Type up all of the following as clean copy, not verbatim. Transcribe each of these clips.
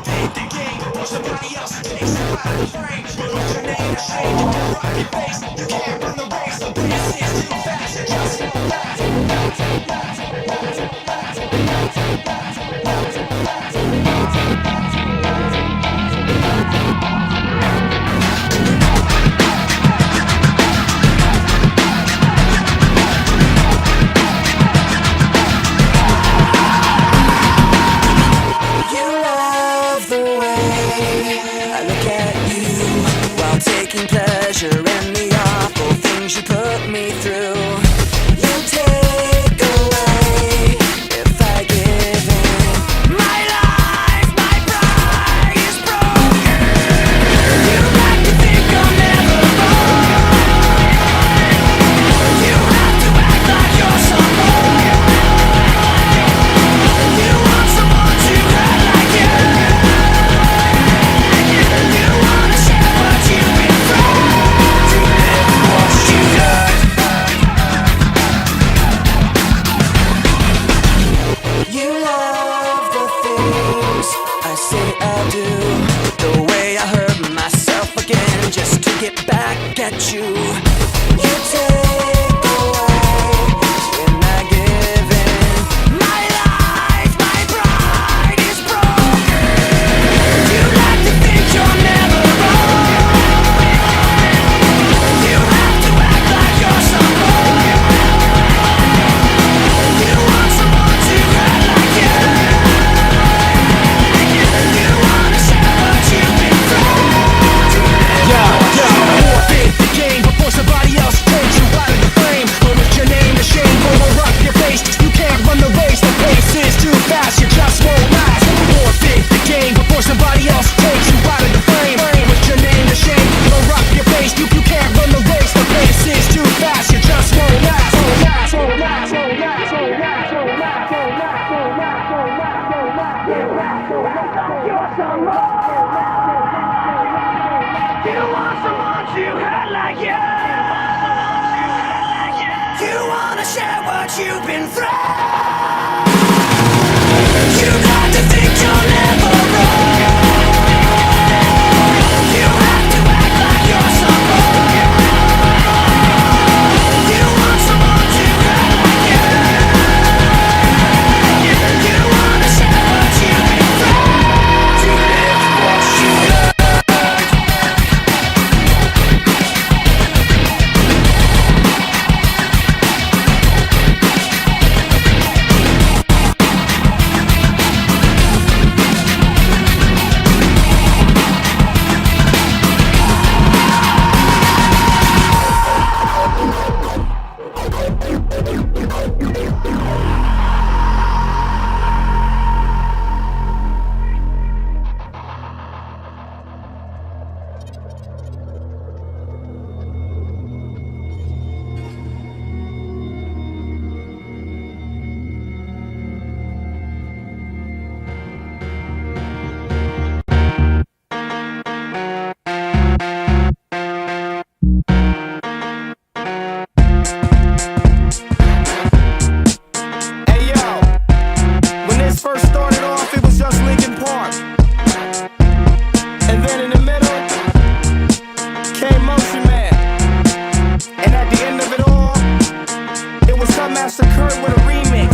forfeit the game, or somebody else takes you out of the frame. But if your name is shame, you can rock your face. You can't run the race, the pace is too fast. You just won't last. Taking pleasure in the awful things you put me through. You take away if I give in. My life, my pride is broken. You like to think I'll never fall. You have to act like you're someone. You want someone to act like you. You wanna share what you've been through, to live what you learned. You love the things I say I do, the way I hurt myself again just to get back at you. You take away when I give in. My life, my pride is broken. You like to think you're never wrong. You have to act like you're someone. You want someone to act like you. You wanna share what you've been through, to live what you learned. Forfeit the game before somebody else takes you out of the frame. Or with your name to shame, go and rock your face. You can't run the race, the pace is too fast, you just won't last. Forfeit the game before somebody else takes you out of the frame. Or with your name to shame, go rock your face. You can't run the race, the pace is too fast, you just won't last. You want someone to act like you. You wanna share what you've been through. You got to think you're never wrong. You have to act like you're someone. You want someone to act like you. You wanna share what you've been through, to live what you learned. Hey yo, when this first started off, it was just Linkin Park. And then in the middle came Motion Man. And at the end of it all, it was some Master Kurt with a remix.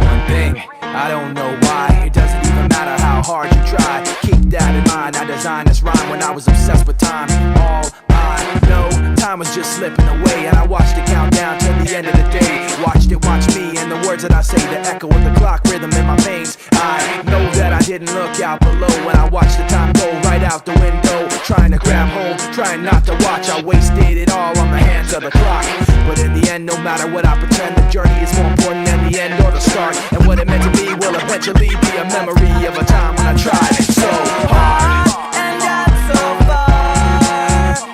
One thing, I don't know why, it doesn't even matter how hard you try. Keep that in mind, I designed this rhyme when I was obsessed with time. All I know, time was just slipping away, and I watched it count down till the end of the day. Watched it watch me, and the words that I say, the echo of the clock rhythm in my veins. I know that I didn't look out below when I watched the time go right out the window. Trying to grab home, trying not to watch, I wasted it all on the hands of the clock. But in the end, no matter what I pretend, the journey is more important than the end or the start. And what it meant to be will eventually be a memory of a time when I tried it so hard. And got so far,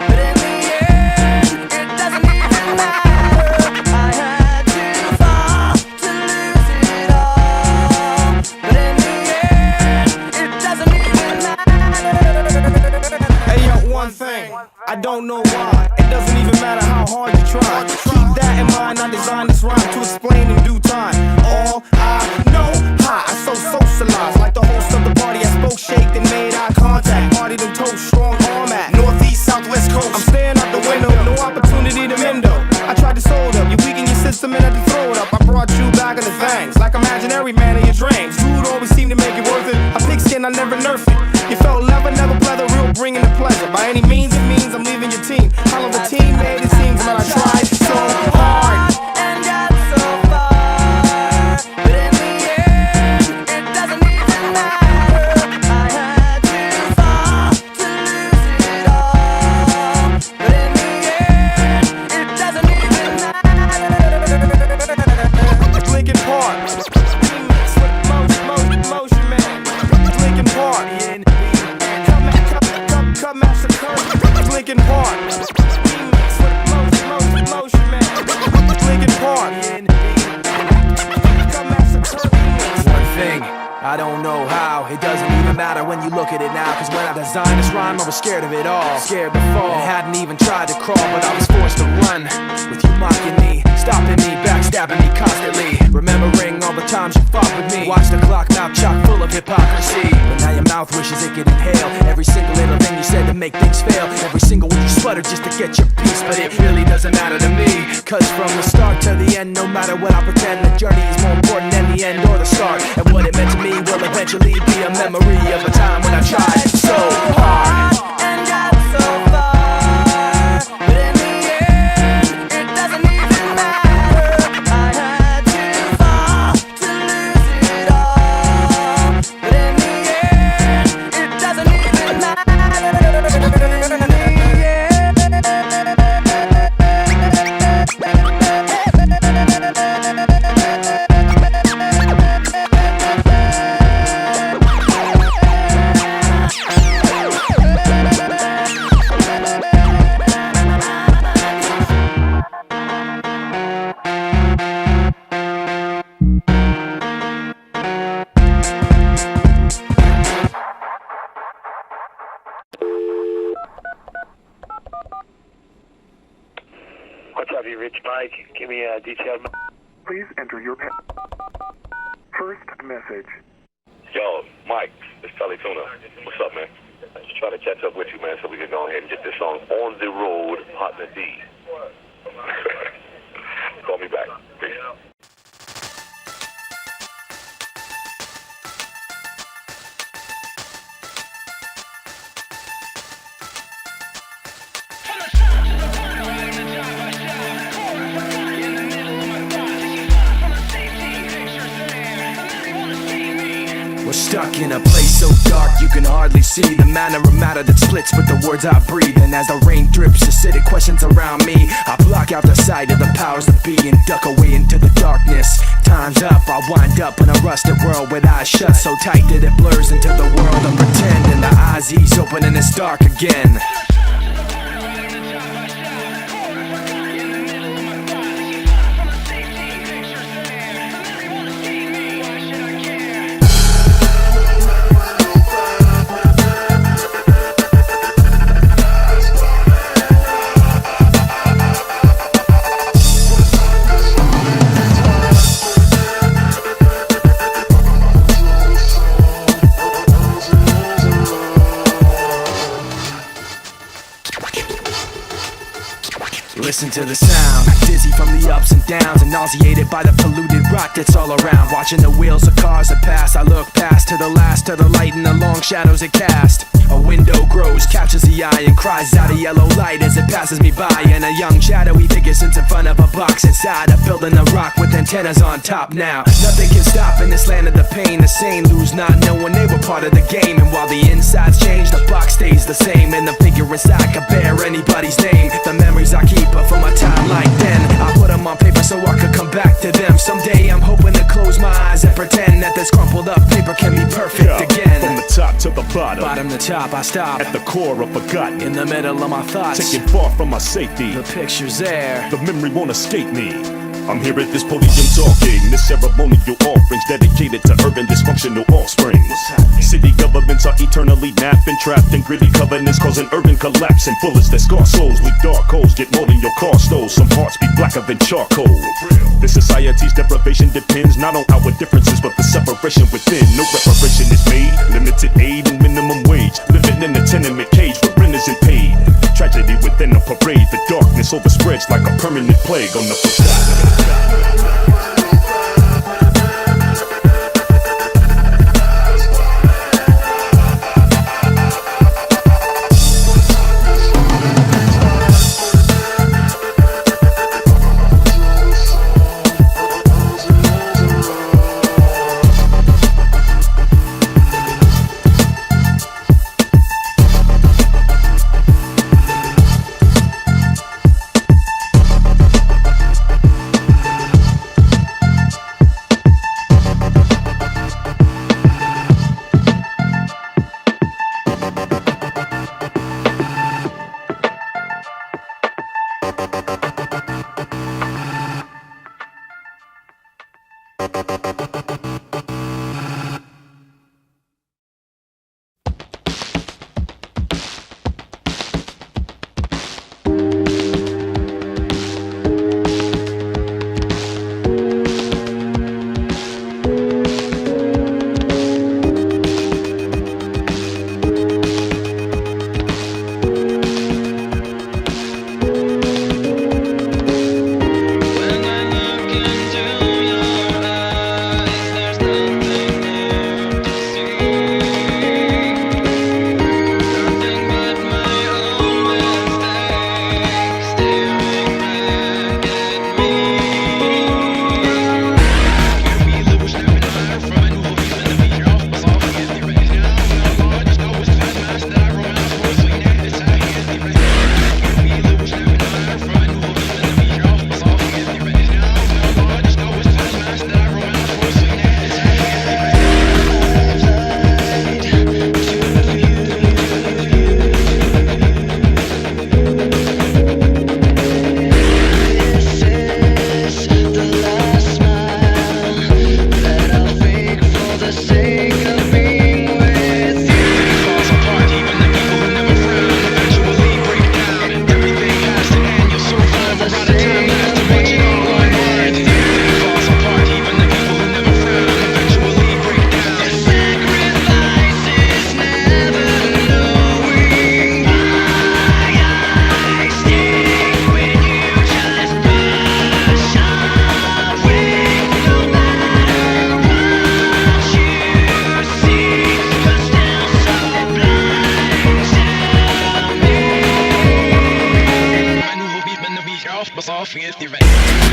but in the end, it doesn't even matter. I had to fall to lose it all, but in the end, it doesn't even matter. Hey yo, one thing, I don't know why. It doesn't even matter how hard you try. Keep that in mind, I designed this rhyme to explain in due time. All I know, I so socialized like the host of the party I spoke shit. Park. One thing, I don't know how. It doesn't even matter when you look at it now. Cause when I designed this rhyme, I was scared of it all. Scared to fall, and hadn't even tried to crawl. But I was forced to run, with you mocking me, stopping me, backstabbing me constantly. Remembering all the times you fought with me. Watch the clock now chock full of hypocrisy. But now your mouth wishes it could inhale every single little thing you said to make things fail. Every single one you sputter just to get your piece. But it really doesn't matter to me. Cause from the start to the end, no matter what I pretend, the journey is more important than the end or the start. And what it meant to me will eventually be a memory of a time when I tried so hard and got so far, but in the end, it doesn't even matter. I had to fall to lose it all, but in the end, it doesn't even matter. What's up, you rich Mike? Give me a detailed... Please enter your first message. Yo, Mike, it's Charlie Tuna. What's up, man? Just trying to catch up with you, man, so we can go ahead and get this song on the road, Partner D. Call me back. Peace. We're stuck in a place so dark you can hardly see the manner of matter that splits with the words I breathe. And as the rain drips, acidic questions around me, I block out the sight of the powers that be and duck away into the darkness. Time's up, I wind up in a rusted world with eyes shut so tight that it blurs into the world of pretend. And the eyes ease open and it's dark again. Listen to the sound, dizzy from the ups and downs, and nauseated by the polluted rock that's all around. Watching the wheels of cars that pass, I look past to the last of the light and the long shadows it cast. A window grows, captures the eye and cries out a yellow light as it passes me by. And a young shadowy figure sits in front of a box inside a building of rock with antennas on top now. Nothing can stop in this land of the pain. The sane lose not knowing they were part of the game. And while the insides change, the box stays the same. And the figure inside could bear anybody's name. The memories I keep are from a time like then. I put them on paper so I could come back to them. Someday I'm hoping to close my eyes and pretend that this crumpled up paper can be perfect again. From the top to the bottom To top, I stop. at the core of forgotten. In the middle of my thoughts, Taken far from my safety. the picture's there. The memory won't escape me. I'm here at this podium talking. This ceremonial offerings dedicated to urban dysfunctional offspring. City governments are eternally napping, trapped in gritty covenants, causing urban collapse. And bullets that scar souls leave dark holes, get more than your car stole. Some hearts be blacker than charcoal. This society's deprivation depends not on our differences, but the separation within. No reparation is made, limited aid and minimum wage. Living in a tenement cage where rent isn't paid. Tragedy within a parade, the darkness overspreads like a permanent plague on the forgotten.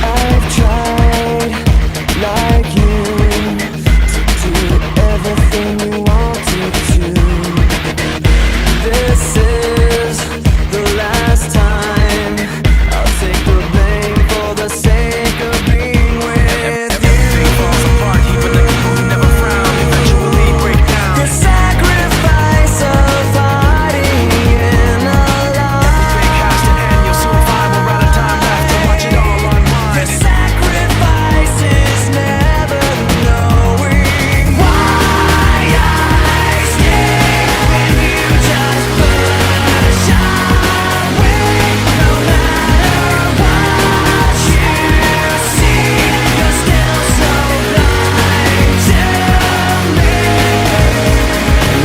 I've tried, like you, to do everything you wanted to. This is the last time I'll take the blame for the sake of being with you. Everything falls apart, even the people who never frown eventually break down. The sacrifice of hiding in a lie. Everything has to end, you'll soon find we're out of time left to watch it all unwind. The sacrifice is never knowing why I stay when you just push away. No matter what you see, you're still so blind to me.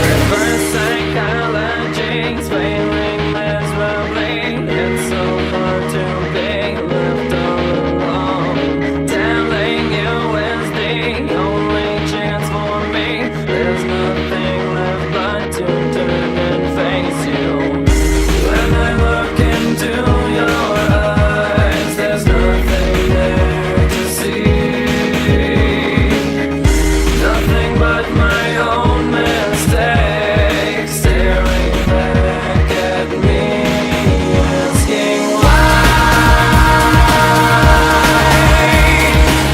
Reverse psychology's failing miserably. It's so hard to be left all alone. Telling you is the only chance for me. There's nothing left but to turn and face you. When I look into your eyes, there's nothing there to see. Nothing but my own mistakes staring back at me, asking why.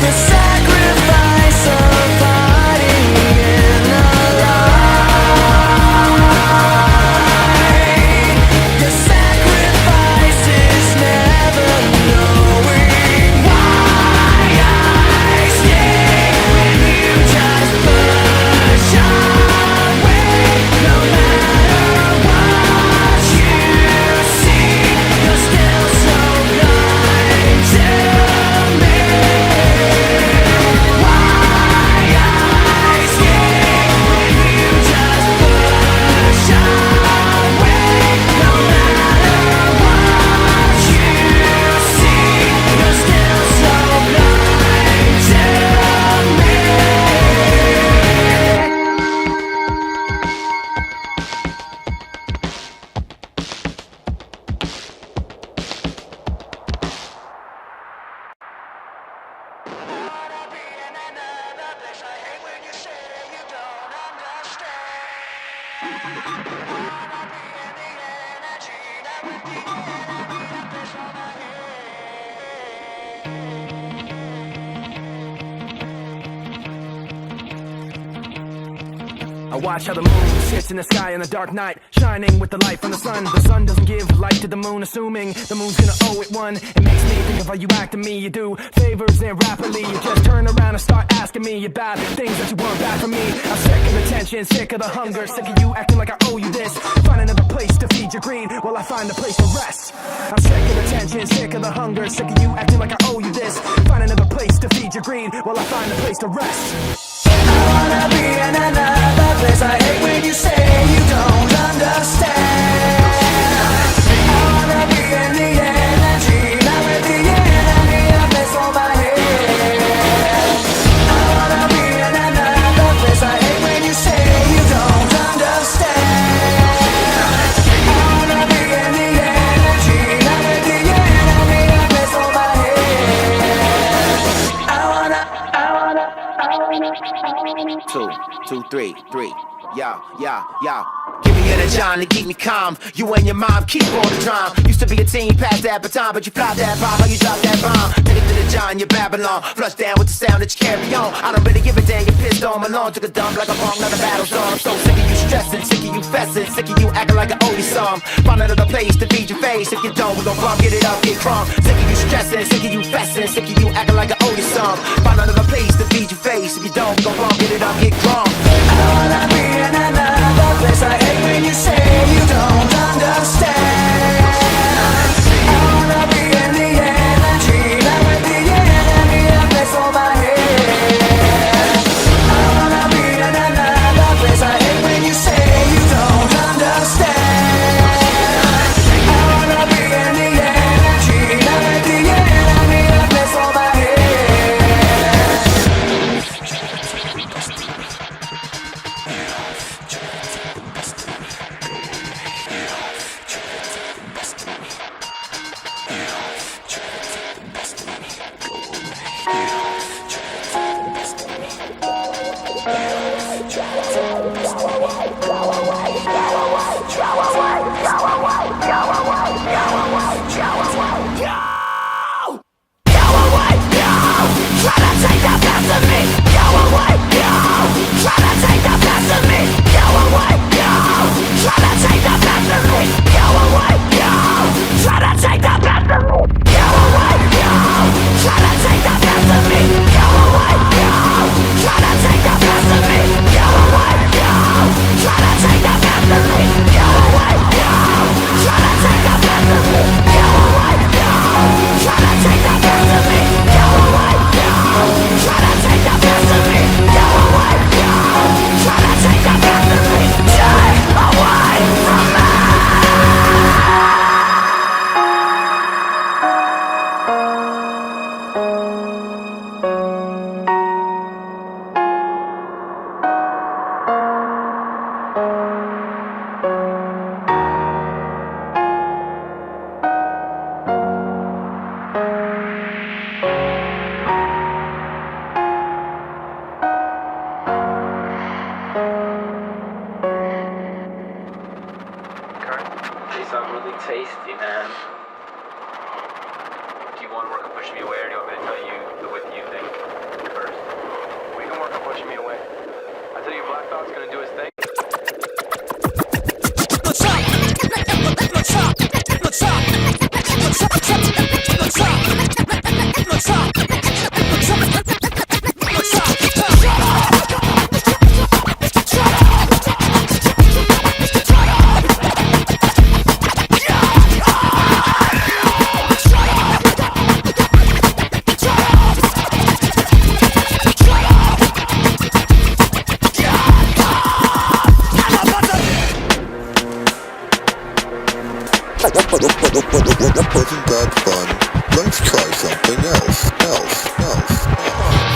The sacrifice of hiding in a lie. The sacrifice is never knowing why I stay when you just push away. No matter what you see, you're still so blind to me. Why I stay when you just push away. No matter what you see, you're still so blind to me. I watch how the moon sits in the sky in the dark night. shining with the light from the sun. The sun doesn't give light to the moon, assuming the moon's gonna owe it one. It makes me think of how you act to me. You do favors and rapidly you just turn around and start asking me about things that you want back from me. I'm sick of the tension, sick of the hunger, sick of you acting like I owe you this. Find another place to feed your greed while I find a place to rest. I'm sick of the tension, sick of the hunger, sick of you acting like I owe you this. Find another place to feed your greed while I find a place to rest. I wanna be in another place. I hate when you say you don't understand. I wanna be in the energy, not with the enemy up that's on my head. I wanna be in another place. I hate when you say you don't understand. I wanna be in the energy, not with the enemy up that's on my head. I wanna. 2, 2, 3, 3. Yeah. Give me the John to keep me calm. You and your mom keep all the drama. Used to be a teen, past that baton, but you flopped that bomb, how you dropped that bomb. Take it to the John, you're Babylon. Flush down with the sound that you carry on. I don't really give a damn, you're pissed on my lawn. Took a dump like a bomb, not a battle song. I'm so sick of you stressing, sick of you fessing, sick of you acting like I owe you some. Find another place to feed your face. If you don't, we gon' bump, get it up, get crumb. Sick of you stressing, sick of you fessing, sick of you acting like I owe you some. Find another place to feed your face. If you don't, we gon' bump, get it up, get crumb. I wanna be in another place. I hate when you say you don't understand. I wanna be in the energy, not with the enemy up that's on my head. I wanna be in another place. I hate when you say you don't understand. I wanna be in the energy, not with the enemy up that's on my head.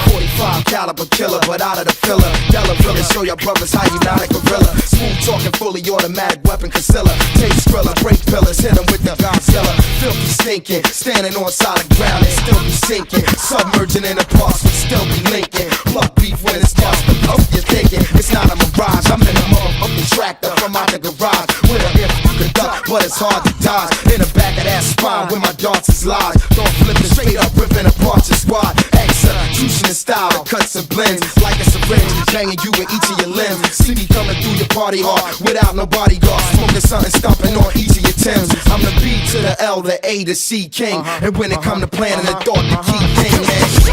45 caliber killer, but out of the filler. Della show your brothers how you not a gorilla. Smooth talking, fully automatic weapon concealer. Take thriller, break pillars, hit 'em with the Godzilla. Filthy stinking, standing on solid ground and still be sinking. Submerging in the parts, but still be linking. Blood beef when it starts to pump, you're thinking it's not a mirage. I'm in a motherfucking tractor from out the garage. With a if you could duck, but it's hard to dodge. In the back of that spine where my darts is lodged. Don't flip it straight up, ripping apart your squad. Execution is style, cuts and blends like a syringe, banging you in each of your limbs. See me coming through your party hard without no bodyguard, smoking something, stomping on each of your Timbs. I'm the B to the L, the A to C king, and when it come to planning the thought, the key thing is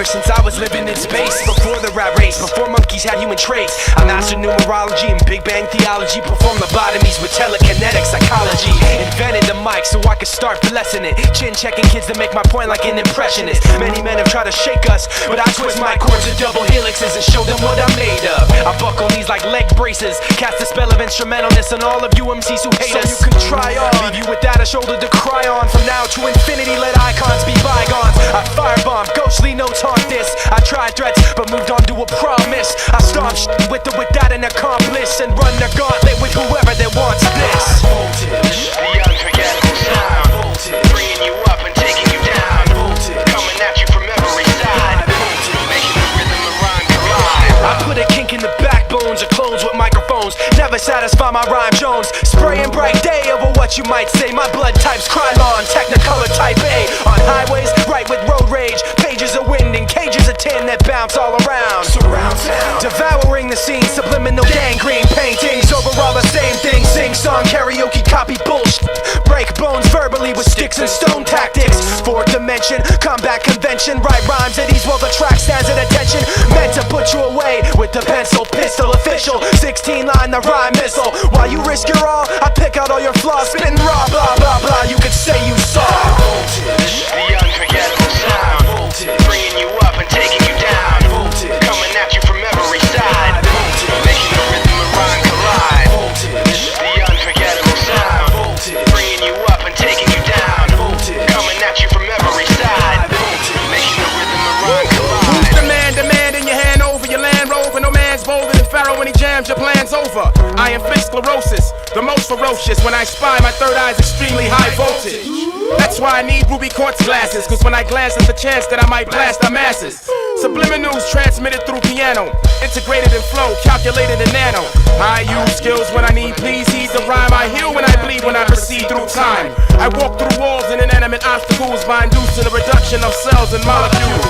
since I was living in space. Before the rat race, before monkeys had human traits, I mastered numerology and Big Bang theology. Performed lobotomies with telekinetic psychology. Invented the mic so I could start blessing it. Chin checking kids to make my point like an impressionist. Many men have tried to shake us, but I twist my chords to double helixes and show them what I'm made of. I buckle these like leg braces, cast a spell of instrumentalness on all of you MCs who hate us. So you can try on, leave you without a shoulder to cry on. From now to infinity, let icons be bygones. I firebomb, ghostly notes on this. I tried threats, but moved on to a promise. I stomp shit with or without an accomplice, and run the gauntlet with whoever that wants this. Voltage, the unforgettable sound. Voltage, bringing you up and taking you down. Voltage, coming at you from every side. Voltage, making the rhythm and rhyme collide. I put a kink in the backbones of clones with microphones. Never satisfy my rhyme Jones. Spraying bright day over what you might say. My blood type's Krylon, Technicolor type A. On highways, right with road rage. Pages of wind and cages of tin that bounce all around. Surround sound, devouring the scene. Subliminal gangrene paintings over all the same thing. Sing song, karaoke, copy bullshit. Break bones verbally with sticks and stone tactics. Fourth dimension, combat convention. Write rhymes at ease while the track stands at attention. Meant to put you away with the pencil, pistol official. 16 line the rhyme missile. While you risk your all, I pick out all your flaws. Spitting raw, blah blah blah. You could say you saw. Voltage, the unforgettable sound. Voltage, bringing you up and taking you down. Voltage, coming at you from every side. Voltage, making the rhythm and rhyme collide. Voltage, the unforgettable sound. Voltage, bringing you up and taking you down. Voltage, coming at you from every side. Voltage, making the rhythm and rhyme collide. Who's the man demanding your hand over your Land Rover? No man's bolder than Pharaoh when he jams your plans over. I inflict sclerosis, the most ferocious. When I spy, my third eye's extremely high voltage. That's why I need ruby quartz glasses, cause when I glance at the chance that I might blast the masses. Subliminals transmitted through piano, integrated in flow, calculated in nano. I use skills when I need, please heed the rhyme. I heal when I bleed, when I proceed through time. I walk through walls and inanimate obstacles by inducing the reduction of cells and molecules.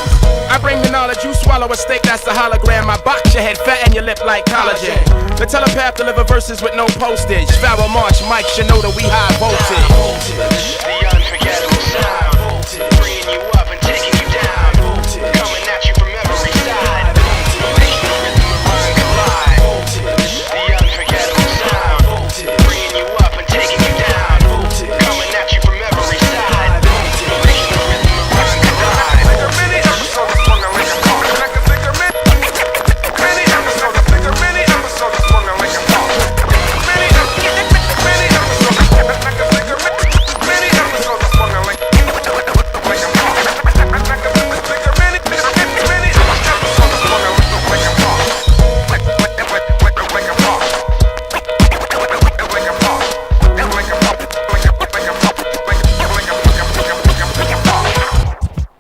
I bring the knowledge, you swallow a steak, that's the hologram. I box your head, fatten your lip like collagen. The telepath deliver verses with no postage. Pharaoh March, Mike Shinoda, we high voltage. Voltage, the unforgettable sound. Voltage, bringing you up and taking you down. Voltage, coming at you from every side. Voltage, making the rhythm and rhyme collide. Voltage, the unforgettable sound. Voltage, bringing you up and taking you down. Voltage, coming at you from every side. Voltage, making the rhythm and rhyme collide. Many episodes of Swung on Linkin Park. Many episodes of Swung on Linkin Park. Many episodes of Swung on Linkin Park.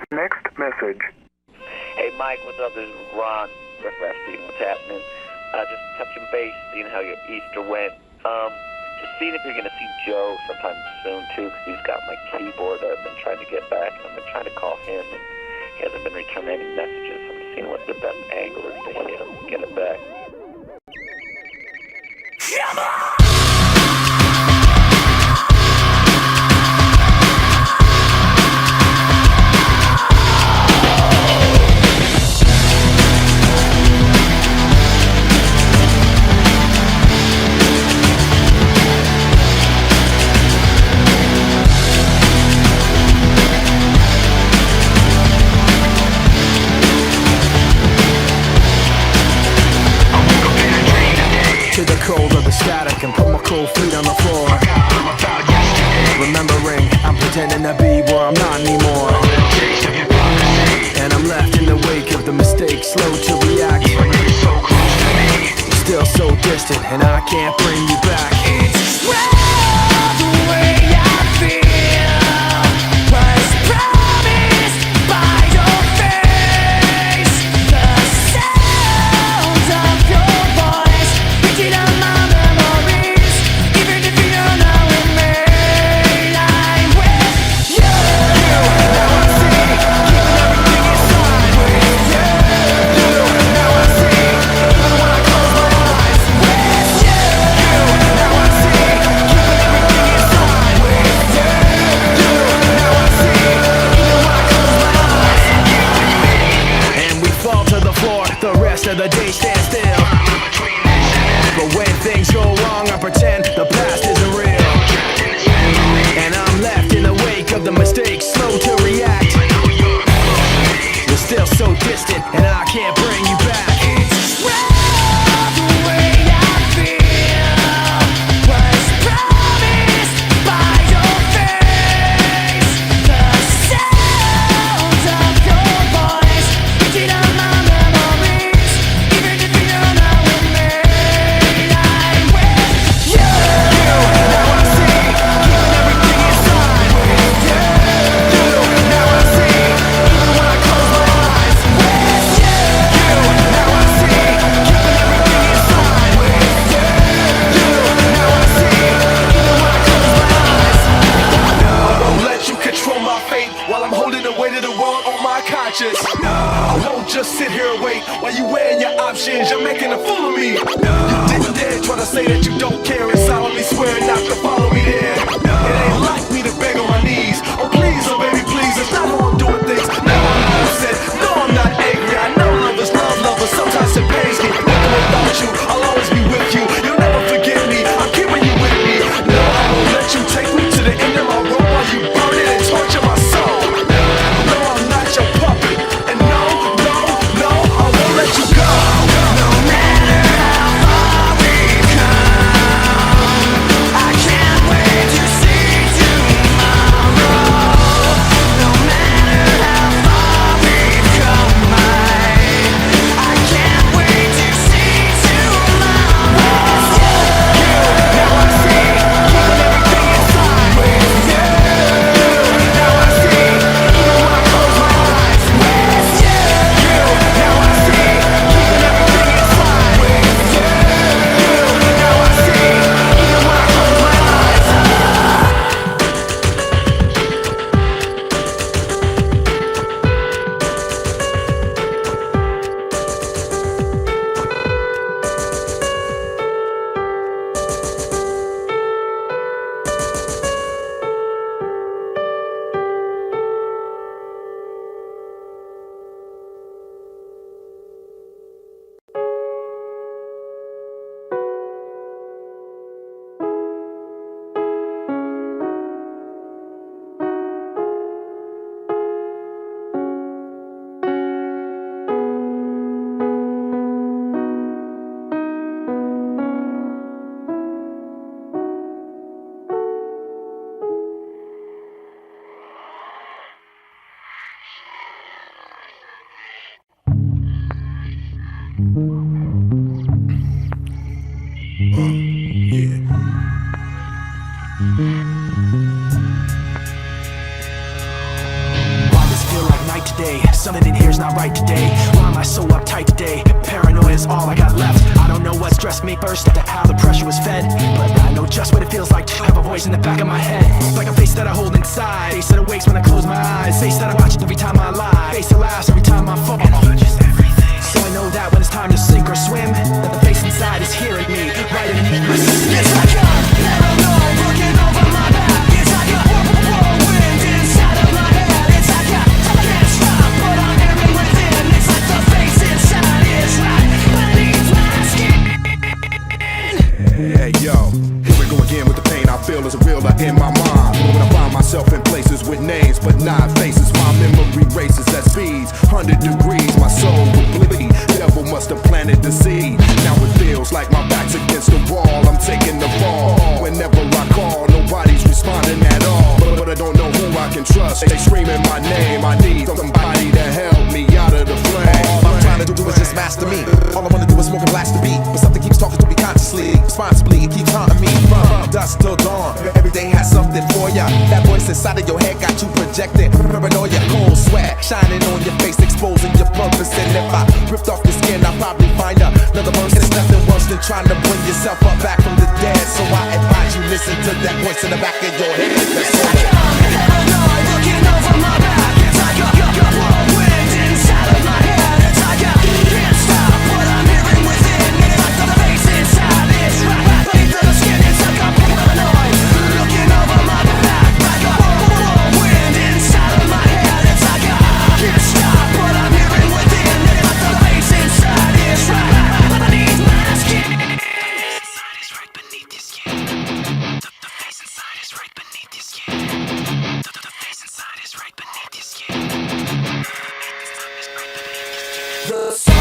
Next message. Hey Mike, what's up? This is Ron. Seeing what's happening. Just touching base, seeing how your Easter went. Just seeing if you're gonna see Joe sometime soon too, because he's got my keyboard that I've been trying to get back, and I've been trying to call him, and he hasn't been returning any messages. I'm just seeing what the best angle is to hit him, get it back. to the cold of the static and put my cold feet on the floor. Remembering I'm pretending to be where I'm not anymore, and I'm left in the wake of the mistake, slow to react, still so distant, and I can't bring you back. It's the way I feel was promised by your face. The sound of your voice picking up my memories. Even if you don't know it, made I'm with you. Now I see, keeping everything inside with you. Now I see, even when I close my eyes with you. Now I see, keeping everything inside with you. Now I see, even when I close my eyes. And we fall to the floor, the rest of the day stand still. But when things go wrong, I pretend the past isn't real. And I'm left in the wake of the mistakes, slow to react. You're still so distant, and I can't bring you back. The way I feel was promised by your face. The sound of your voice picking up my memories. Even if you don't know it, made I'm with you. Now I see, keeping everything inside with you. Now I see, even when I close my eyes with you. Now I see, keeping everything inside with you. Now I see, even when I close my eyes. I won't let you control my fate while I'm holding the weight of the world on my conscience. I won't just sit here and wait while you weighing your options. You're making a fool of me. You didn't dare try to say that you don't care and solemnly swear not to follow me there. It ain't like me to beg on my knees. Oh please, oh baby, please. It's not how I'm doing things. No, I'm upset. No, I'm not angry. I know love is love, but sometimes it pains me. Even without you, I'll always be with you. You'll never forget me. I'm keeping you with me. No, I won't let you take me to the end of my road while you burn it and torture my soul. No, I'm not your puppet. And no, I won't let you go. No matter how far we've come, I can't wait to see tomorrow. No matter how far we've come, I can't wait to see tomorrow. Now I see, keeping everything inside with you. Now I see, even when I close my eyes with you. Now I see, keeping everything inside with you. Now I see, even when I close my eyes. Why does it feel like night today? Something in here's not right today. Why am I so uptight today? Paranoia is all I got left. I don't know what stressed me first after how the pressure was fed, but I know just what it feels like to have a voice in the back of my head. Like a face that I hold inside, face that awakes when I close my eyes, face that I watch every time I lie, face that laughs every time I fall. So I know that when it's time to sink or swim, that the face inside is hearing me, right underneath my skin. It's like a paranoid looking over my back. It's like a whirlwind inside of my head. It's like I can't stop, but I'm hearing within. It's like the face inside is right beneath my skin. Hey yo, here we go again with the pain I feel is realer in my mind. When I find myself in places with names but not faces, my memory races at speeds 100 degrees. My soul will bleed. Devil must have planted the seed. Now it feels like my back's against the wall. I'm taking the fall. Whenever I call, nobody's responding at all. But I don't know who I can trust. They screaming my name. I need somebody to help me out of the flame. All I'm trying to do is just master me. All I wanna do is smoke and blast the beat, but something keeps talking to me conscious. responsibly. It keeps haunting me from dusk till dawn. Every day has something for ya. That voice inside of your head got you projected. Paranoia, cold sweat shining on your face, exposing your purpose. And if I ripped off your skin, I'll probably find another verse. It's nothing worse than trying to bring yourself up back from the dead. So I advise you listen to that voice in the back of your head. It's like I'm paranoid, looking over my back. It's like a whirlwind inside of my head. It's like I can't stop what I'm hearing within. It's like the bass inside is right beneath the skin. It's like I'm paranoid, looking over my back. Like a whirlwind inside of my head. It's like I can't stop what I'm hearing within. It's like the bass inside is right beneath my skin. Inside is right beneath your skin. The face inside is right beneath your skin. The face inside is right beneath your skin. The sun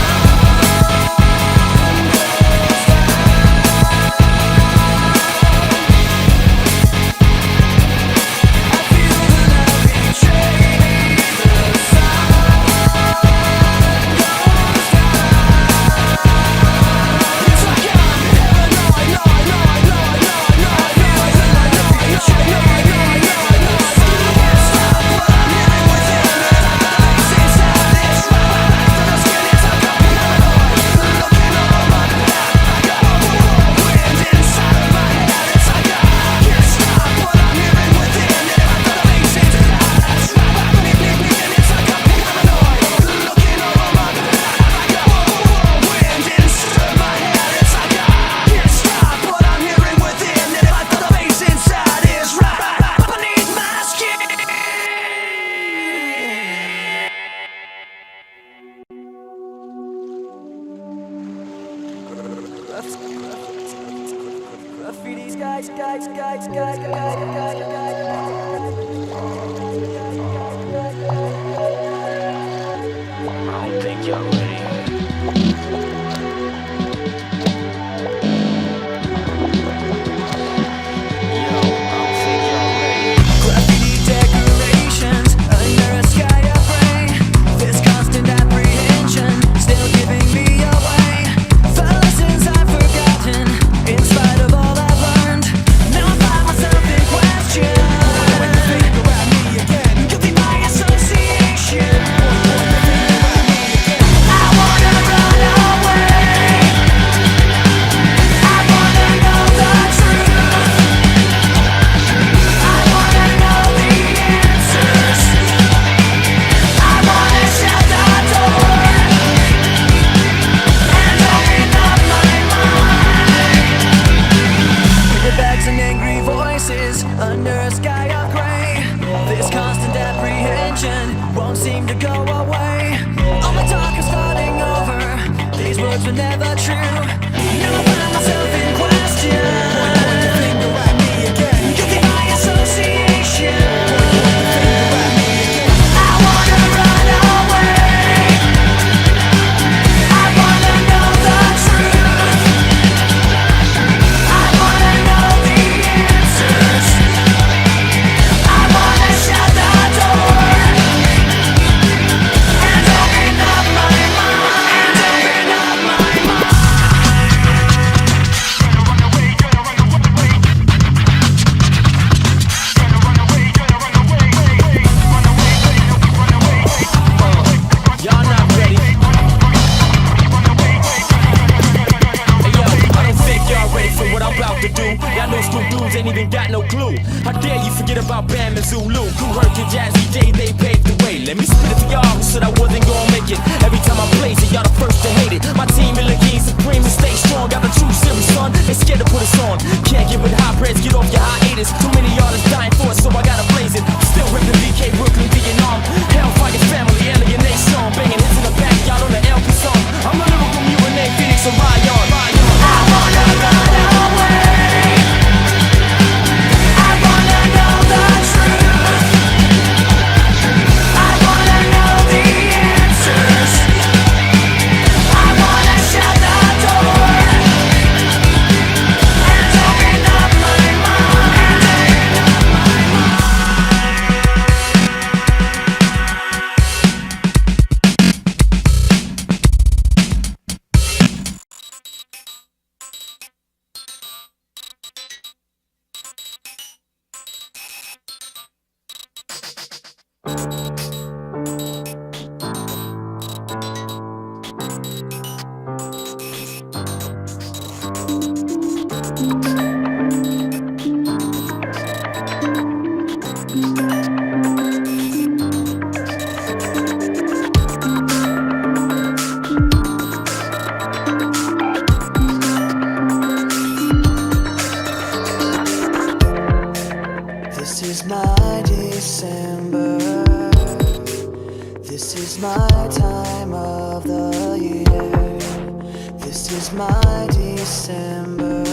my December.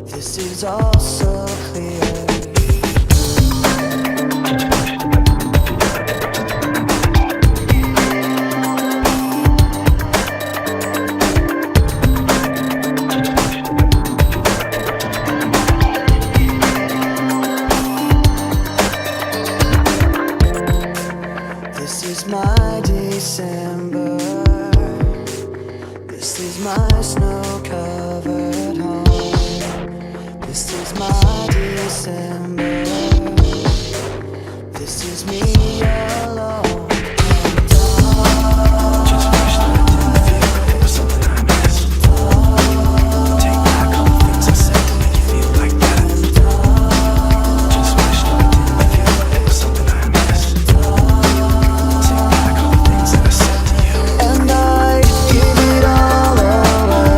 This is all so clear. This is my December. This is my snow-covered home. This is my December. This is me alone. Just wish that I didn't feel it was something I missed. Take back all the things I said to make you feel like that. Just wish that I didn't feel it was something I missed. Take back all the things that I said to you. And I give it all away,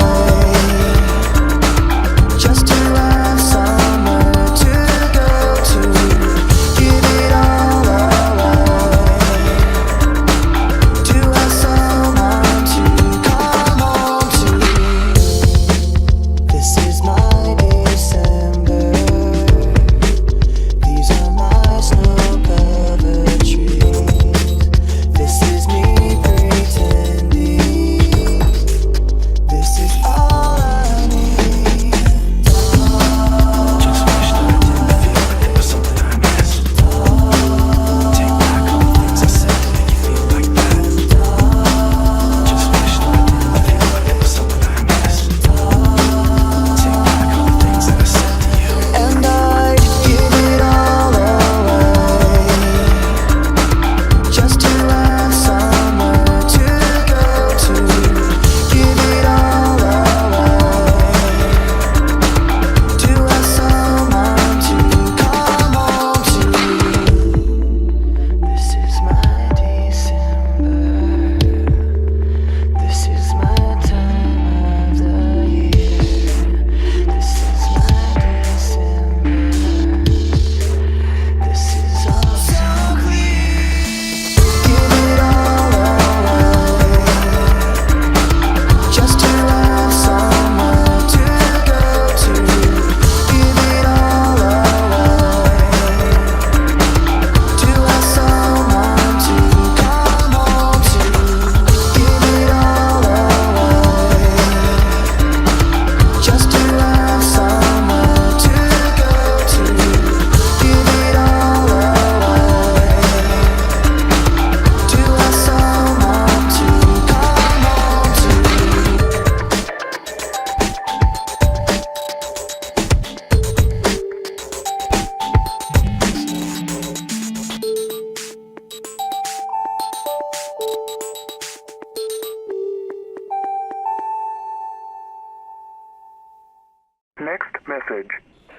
just to have somewhere to go to. Give it all away, to have someone to come home to. This is my December. These are my snow-covered trees. This is me pretending. This is all I need. Just wish that I didn't feel it was something I missed. Take back all the things I said to make you feel like that. Just wish that I didn't feel it was something I missed. Take back all the things that I said to you. And I give it all away, just to have somewhere to go to. Give it all away, to have someone to come home to. This is my December. This is my time of the year. This is my December. This is all so clear. Give it all away, just to have somewhere to go to. Give it all away, to have someone to come home to. Give it all away, just to have somewhere to go to. Give it all away, to have someone to come home to. Next message.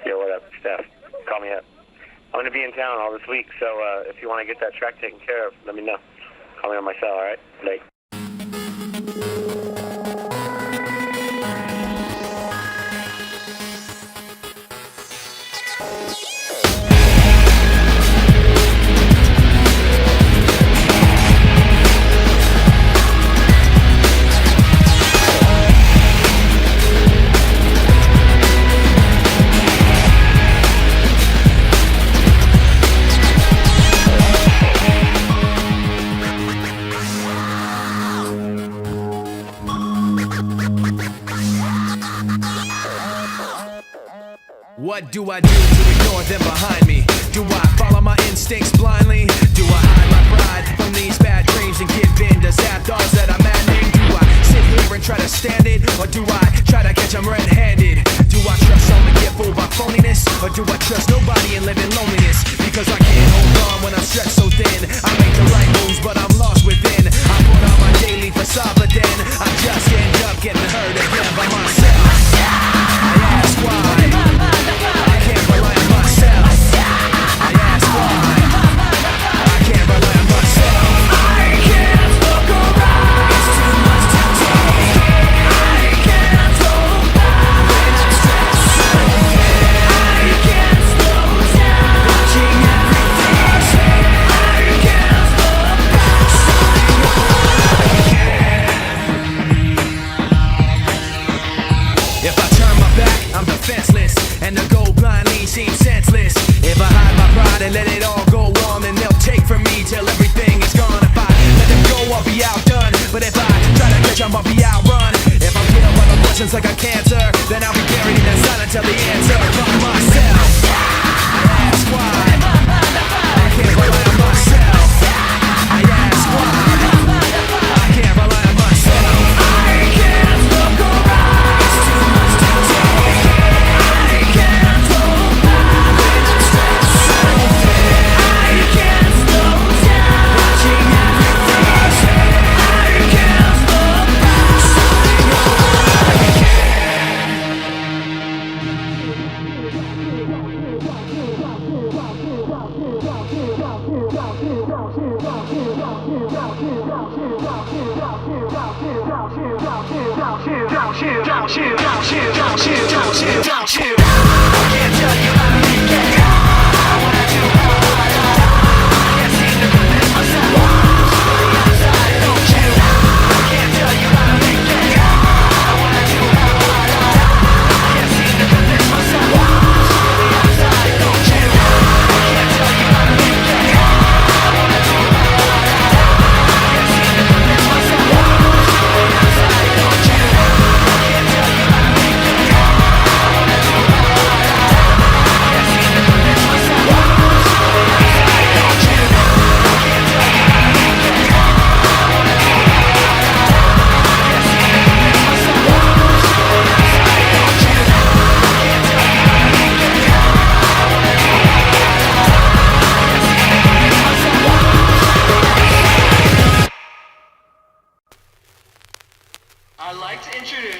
Yo, what up, Steph? Call me up. I'm gonna be in town all this week, so if you want to get that track taken care of, let me know. Call me on my cell, all right? Late. What do I do to ignore them behind me? Do I follow my instincts blindly? Do I hide my pride from these bad dreams and give in to sad thoughts that I'm maddening? Do I sit here and try to stand it? Or do I try to catch them red-handed? Do I trust someone to get fooled by phoniness? Or do I trust nobody and live in loneliness? Because I can't hold on when I'm stretched so thin. I make the right moves but I'm lost within. I put on my daily facade but then I just end up getting hurt again by myself. I ask why. I can't rely on myself. I ask why. I can't rely on myself. I can't look around. It's too much temptation. I can't hold back. When I'm stressed I'm defenseless, and to go blindly seems senseless. If I hide my pride and let it all go on, then they'll take from me till everything is gone. If I let them go, I'll be outdone. But if I try to catch 'em, I'll be outrun. If I'm killed by the questions like a cancer, then I'll be buried in the silence till the answer from myself. I ask why I can't rely on myself. I ask why I can't rely on myself. I can't look around. It's too much to take. I can't hold back. It's stressful. I can't slow down. Watching everything. I can't look back. Something I I'd like to introduce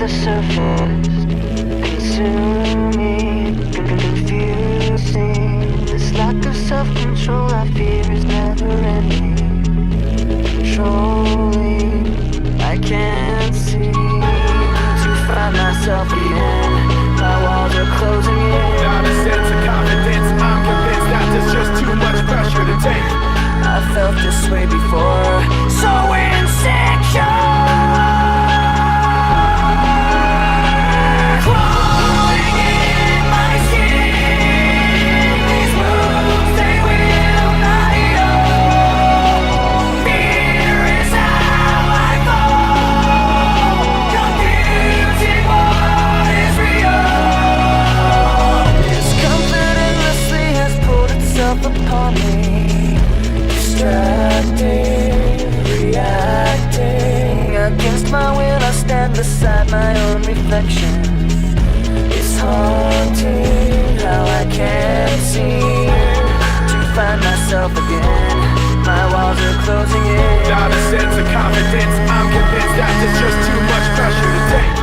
the surface, consuming, confusing. This lack of self-control I fear is never ending. Controlling, I can't seem to find myself again. My walls are closing in. Not a sense of confidence, I'm convinced that there's just too much pressure to take. I felt this way before, so insecure. Crawling in my skin, these wounds they will not heal. Fear is how I fall, confusing what is real. Discomfort endlessly has pulled itself upon me. Distracting, reacting. Against my will I stand beside my own reflection. It's haunting how I can't seem to find myself again. My walls are closing in. Not a sense of confidence, I'm convinced that there's just too much pressure to take.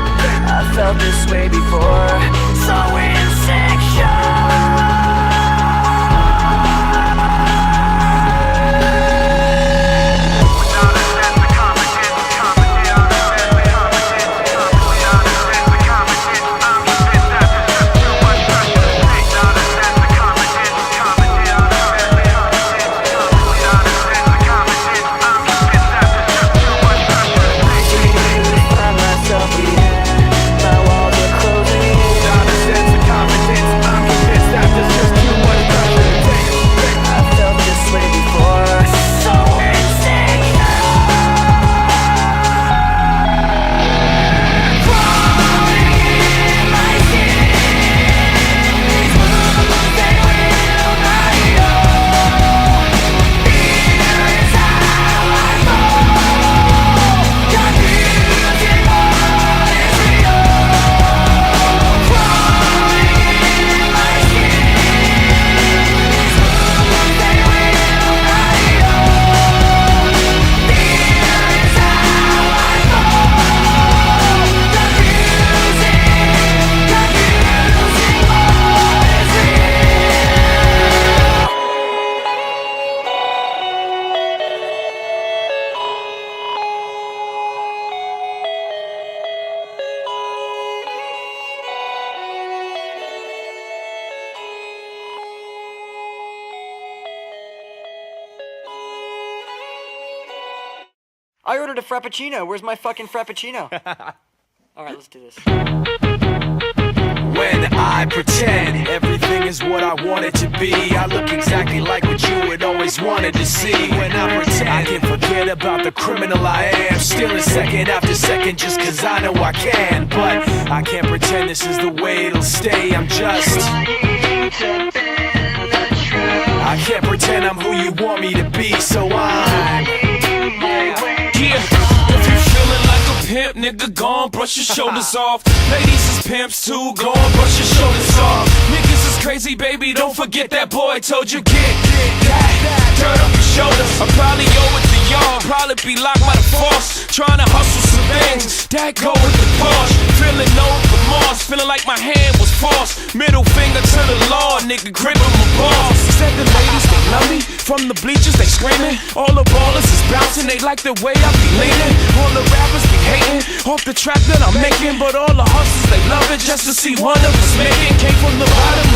I felt this way before, so insecure. I ordered a frappuccino. Where's my fucking frappuccino? Alright, let's do this. When I pretend everything is what I want it to be, I look exactly like what you had always wanted to see. When I pretend I can forget about the criminal I am, stealing second after second just cause I know I can. But I can't pretend this is the way it'll stay. I'm just I can't pretend I'm who you want me to be, so I'm if you feeling like a pimp, nigga, go on, brush your shoulders off. Ladies is pimps too, go on, brush your shoulders off. Niggas is crazy, baby, don't forget that boy told you get that dirt off your shoulders. I probably owe it to y'all, probably be locked by the force, trying to hustle some things that go with the Porsche. Feeling no remorse, feeling like my hand was forced. Middle finger to the law, nigga, gripping my balls. Said the ladies, they love me, from the bleachers they screaming. All the ballers is bouncing, they like the way I be leaning. All the rappers be hating off the track that I'm making, but all the hustlers they love it just to see one of us making. Came from the bottom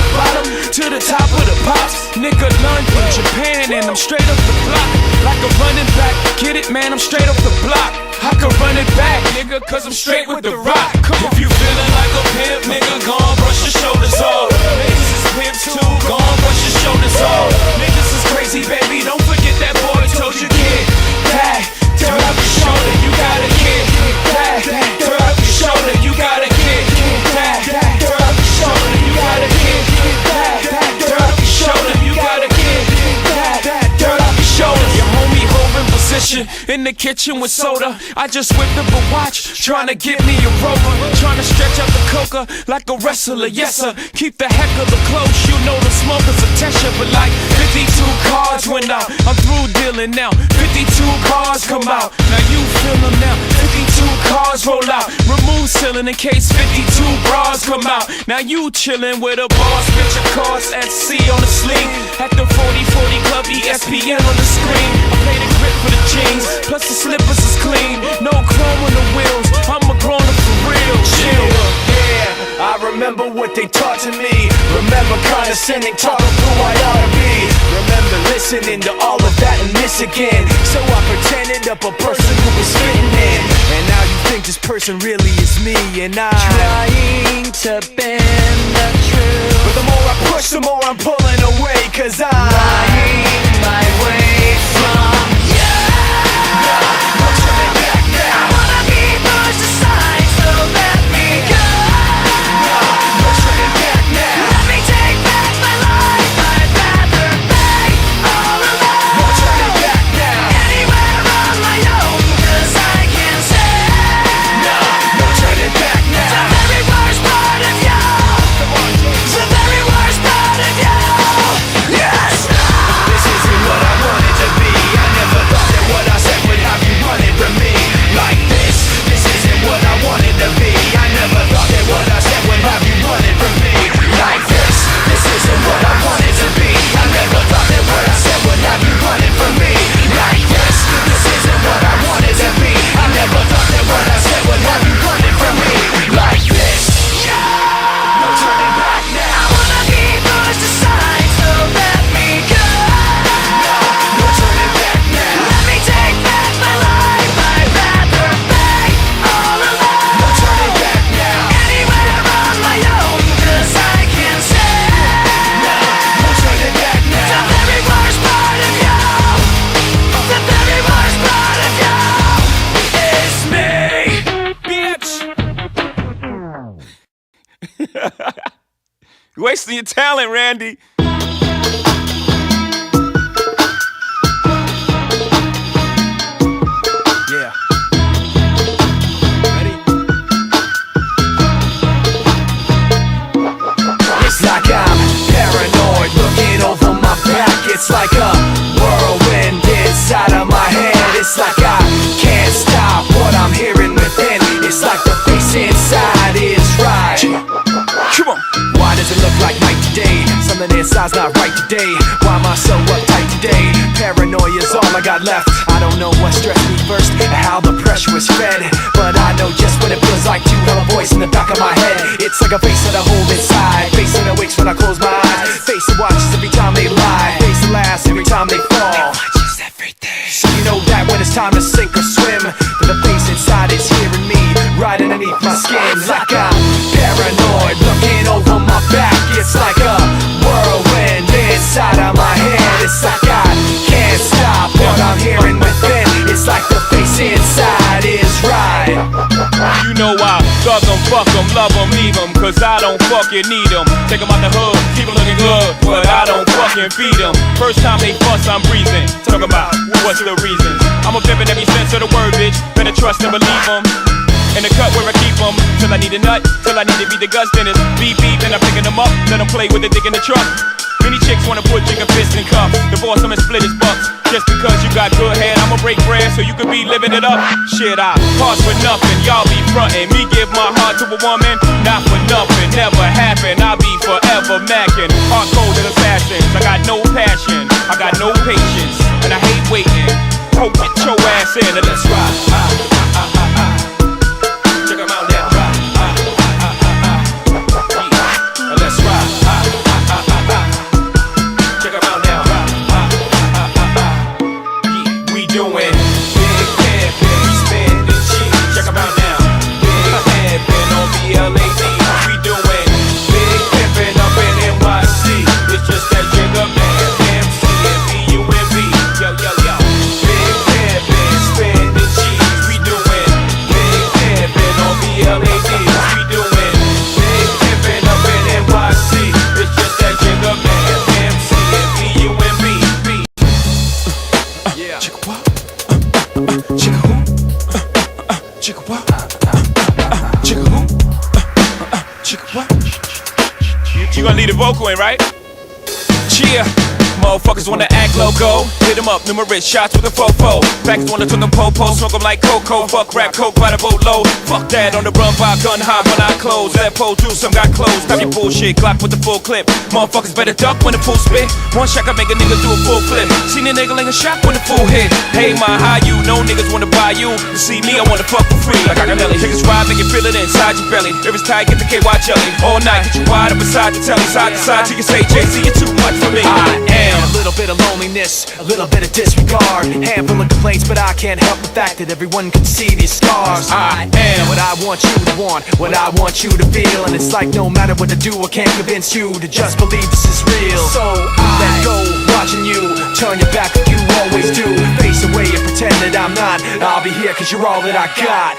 to the top of the pops. Nigga learned from Japan and I'm straight up the block. Like a running back, get it man, I'm straight up the block. I can run it back, nigga, cause I'm straight with the rock. If you feeling like a pimp, nigga, go on, brush your shoulders off. Ladies is pimps too, go on, brush your shoulders off. Niggas is crazy, baby, don't forget that boy told you get that dirt off your shoulder, you gotta get that dirt off your shoulder, you gotta get that dirt off your shoulder, you gotta get that dirt off your shoulder, you gotta get that dirt off your shoulder. Your homie hold in position in in the kitchen with soda. I just whipped up a watch, trying to get me a rover. Trying to stretch out the coca like a wrestler, yes sir. Keep the heck of the close, you know the smoker's a tester. But like 52 cards went out, I'm through dealing now. 52 cars come out, now you feel them now. 52 cars roll out, remove ceiling in case 52 bras come out. Now you chillin' with a boss, bitch of course, SC on the sleeve. At the 40-40 club, ESPN on the screen. I play the grip for the jeans, plus the slippers is clean. No chrome on the wheels, I'm a grown up for real. Chill. Yeah, I remember what they taught to me. Remember condescending, talk of who I ought to be. Remember listening to all of that and this again. So I pretended up a person who was fitting in. And now you think this person really is me. And I'm trying to bend the truth, but the more I push, the more I'm pulling away. Cause I'm lying my way from you. No turning back now. I wanna be pushed aside, so let me go. No turning back now. Let me take back my life, I'd rather pay all alone. No turning back now. Anywhere on my own, cause I can say No turning back now. the very worst part of you. The very worst part of you. Yes. This isn't what I wanted to be. I never thought that what I said would have you running from me like this. This isn't what I wanted to be. I never thought that what I said would have you running from me like this. This isn't what I wanted to be. I never thought that what I said would have you running from me like this. This isn't what I wanted to be. I never thought that what I said would have you running from me like this. No turning back now. I wanna be pushed aside, so let me go. No turning back now. Let me take back my life, I'd rather pay all alone. No turning back now. Anywhere on my own, cause I can say No turning back now. the very worst part of you. The very worst part of you is me. Bitch! You're wasting your talent, Randy. Yeah. Ready? It's like I'm paranoid, looking over my back. It's like a whirlwind inside of my head. It's like I can't stop what I'm hearing within. It's like the face inside is right. Come on. Why does it look like night today? Something inside's not right today. Why am I so uptight today? Paranoia's all I got left. I don't know what stressed me first, how the pressure was fed, but I know just what it feels like to have a voice in the back of my head. It's like a face that I hold inside, face that awakes when I close my eyes, face that watches every time they lie, face that laughs every time they fall. So you know that when it's time to sink or swim, that the face inside is hearing me right underneath my skin. Like I'm paranoid, looking over my back. It's like a whirlwind inside of my head. It's like I can't stop what I'm hearing within. It's like the face inside is right. You know I thug 'em, fuck 'em, love 'em, leave 'em, cause I don't fucking need 'em. Take 'em out the hood, keep 'em looking good, but I don't fucking feed 'em. First time they fuss, I'm breathing. Talk about what's the reason. I'm a pimp in every sense of the word, bitch. Better trust and believe 'em. In the cut where I keep 'em, till I need a nut, till I need to be the Gus Dennis. Beep beep, and I'm picking 'em up, let 'em play with the dick in the truck. Many chicks wanna put chicken fist in cuffs. Divorce 'em and split his bucks. Just because you got good head, I'ma break bread so you could be living it up. Shit, I pause for nothing, y'all be frontin'. Me give my heart to a woman, not for nothing, never happen. I'll be forever mackin'. Hard coded assassins, I got no passion, I got no patience, and I hate waiting. Oh, get your ass in and let's ride. Check 'em out now. Yeah. Let's ride. Check 'em out now. Yeah. We doing big pimpin', we spending cheese. Check 'em out now. Big pimpin' on BLAD. We doing big pimpin' up in NYC. It's just that jigger man, MC and BUMB. Yo, yo, yo. Big pimpin', spending cheese. We you gonna lead the vocal in, right? Cheer. Motherfuckers wanna act loco. Hit them up, numerous shots with a fofo. Facts wanna turn them po-po, smoke them like cocoa. Fuck rap, coke by the boatload. Fuck that, on the run by gun high when I close. That pole do some got closed. Stop your bullshit, Glock with the full clip. Motherfuckers better duck when the full spit. One shot can make a nigga do a full flip. Seen a nigga like a shot when the full hit. Hey, my how you? No niggas wanna buy you. To see me, I wanna fuck for free. Like I got belly. Niggas ride, make you feel it inside your belly. If it's tight, get the KY jelly. All night, get you wide up beside the telly. Side to side till you say, Jay-Z, you're too much for me. I am a little bit of loneliness, a little bit of disregard. Handful of complaints, but I can't help the fact that everyone can see these scars. I am what I want you to want, what I want you to feel. And it's like no matter what I do, I can't convince you to just believe this is real. So I let go, watching you turn your back like you always do. Face away and pretend that I'm not. I'll be here cause you're all that I got.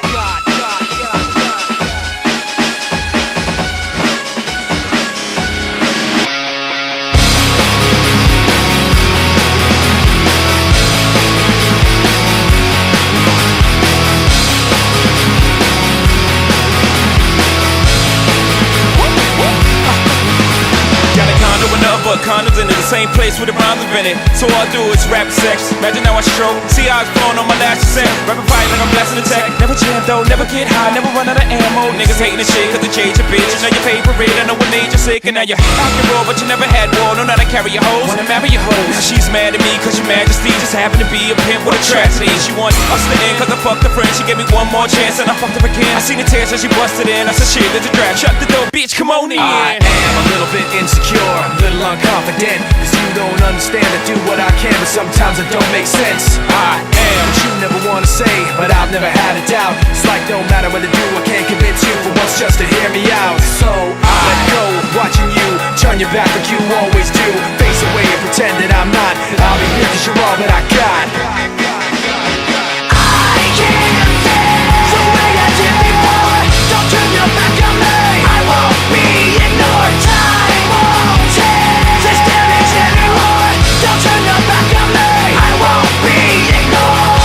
But condoms into the same place where the rhymes invented. So all I do is rap sex. Imagine how I stroke. See how it's blowing on my last set. Rapping fight like I'm blasting the tech. Never jam though, never get high, never run out of ammo. Niggas hating the shit cause they change your bitch. You know your favorite, I know what made you sick. And now you're out your roll, but you never had war. Know how to carry your hoes, wanna marry your hoes. Now she's mad at me cause your majesty just happened to be a pimp with a tragedy. She wants us to end cause I fucked her friend. She gave me one more chance and I fucked her again. I seen the tears as she busted in. I said shit, there's a draft. Shut the door, bitch, come on in. I am a little bit insecure, a little unconfident. Cause you don't understand, I do what I can, but sometimes it don't make sense. I am what you never wanna say, but I've never had a doubt. It's like no matter what I do, I can't convince you for once just to hear me out. So I let go, watching you turn your back like you always do. Face away and pretend that I'm not. I'll be here cause you're all that I got. I can't feel the way I did before. Don't turn your back on me. I won't be ignored. Time won't change this damage anymore. Don't turn your back on me. I won't be ignored.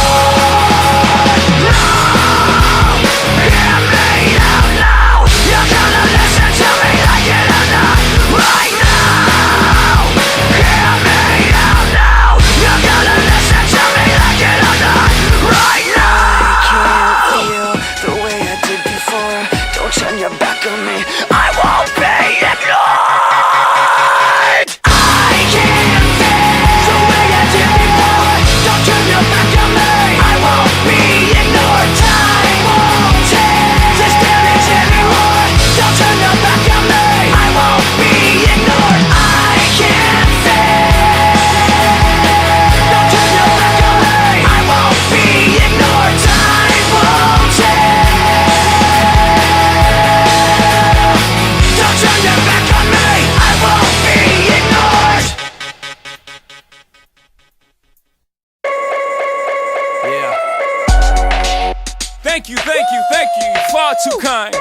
No, hear me out now. You're gonna listen to me like it or not. Right now, hear me out now. You're gonna listen to me like it or not. Right now. I can't feel the way I did before. Don't turn your back on me. I won't be ignored. I can't feel the way I did before. Don't turn your back on me. I won't be ignored. Time won't change this damage anymore. Don't turn your back on me. I won't be ignored. I can't feel. Don't turn your back on me. I won't be ignored. Time won't change. Don't turn your back on me. I won't be ignored. Yeah. Thank you, thank you, thank you. You're far too kind.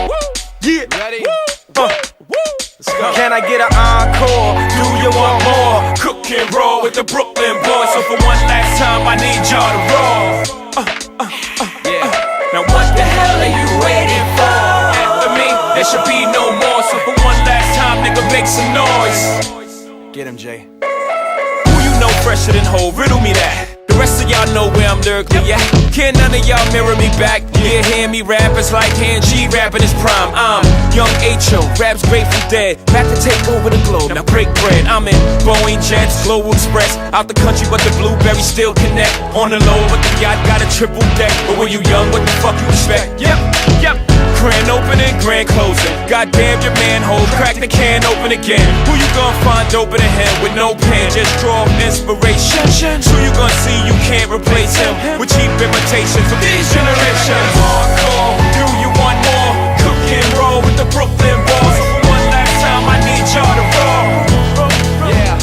Woo. Yeah. Ready? Woo. Let's go. Can I get an encore? Do you want more? Cook and roll with the Brooklyn boys. So for one last time, I need y'all to roll. Yeah. Now what the hell are you waiting for? After me, there should be no more. So for one last time, nigga, make some noise. Get him, Jay. Who you know fresher than Ho? Riddle me that. The rest of y'all know where I'm lyrically at. Can none of y'all mirror me back? Yeah, hear me rap, it's like hearing G rapping his prime. I'm young H.O., rap's Grateful Dead. Back to take over the globe, now break bread. I'm in Boeing Jets, Global Express. Out the country, but the blueberries still connect. On the low, but the yacht got a triple deck. But when you young, what the fuck you expect? Yep. Grand opening, grand closing. Goddamn your manhole, crack the can open again. Who you gonna find open a him with no pen? Just draw inspiration. Who you gonna see you can't replace him with cheap imitations of these generations? Hardcore, do you want more? Cook and roll with the Brooklyn boys. So for one last time, I need y'all to roll. Yeah.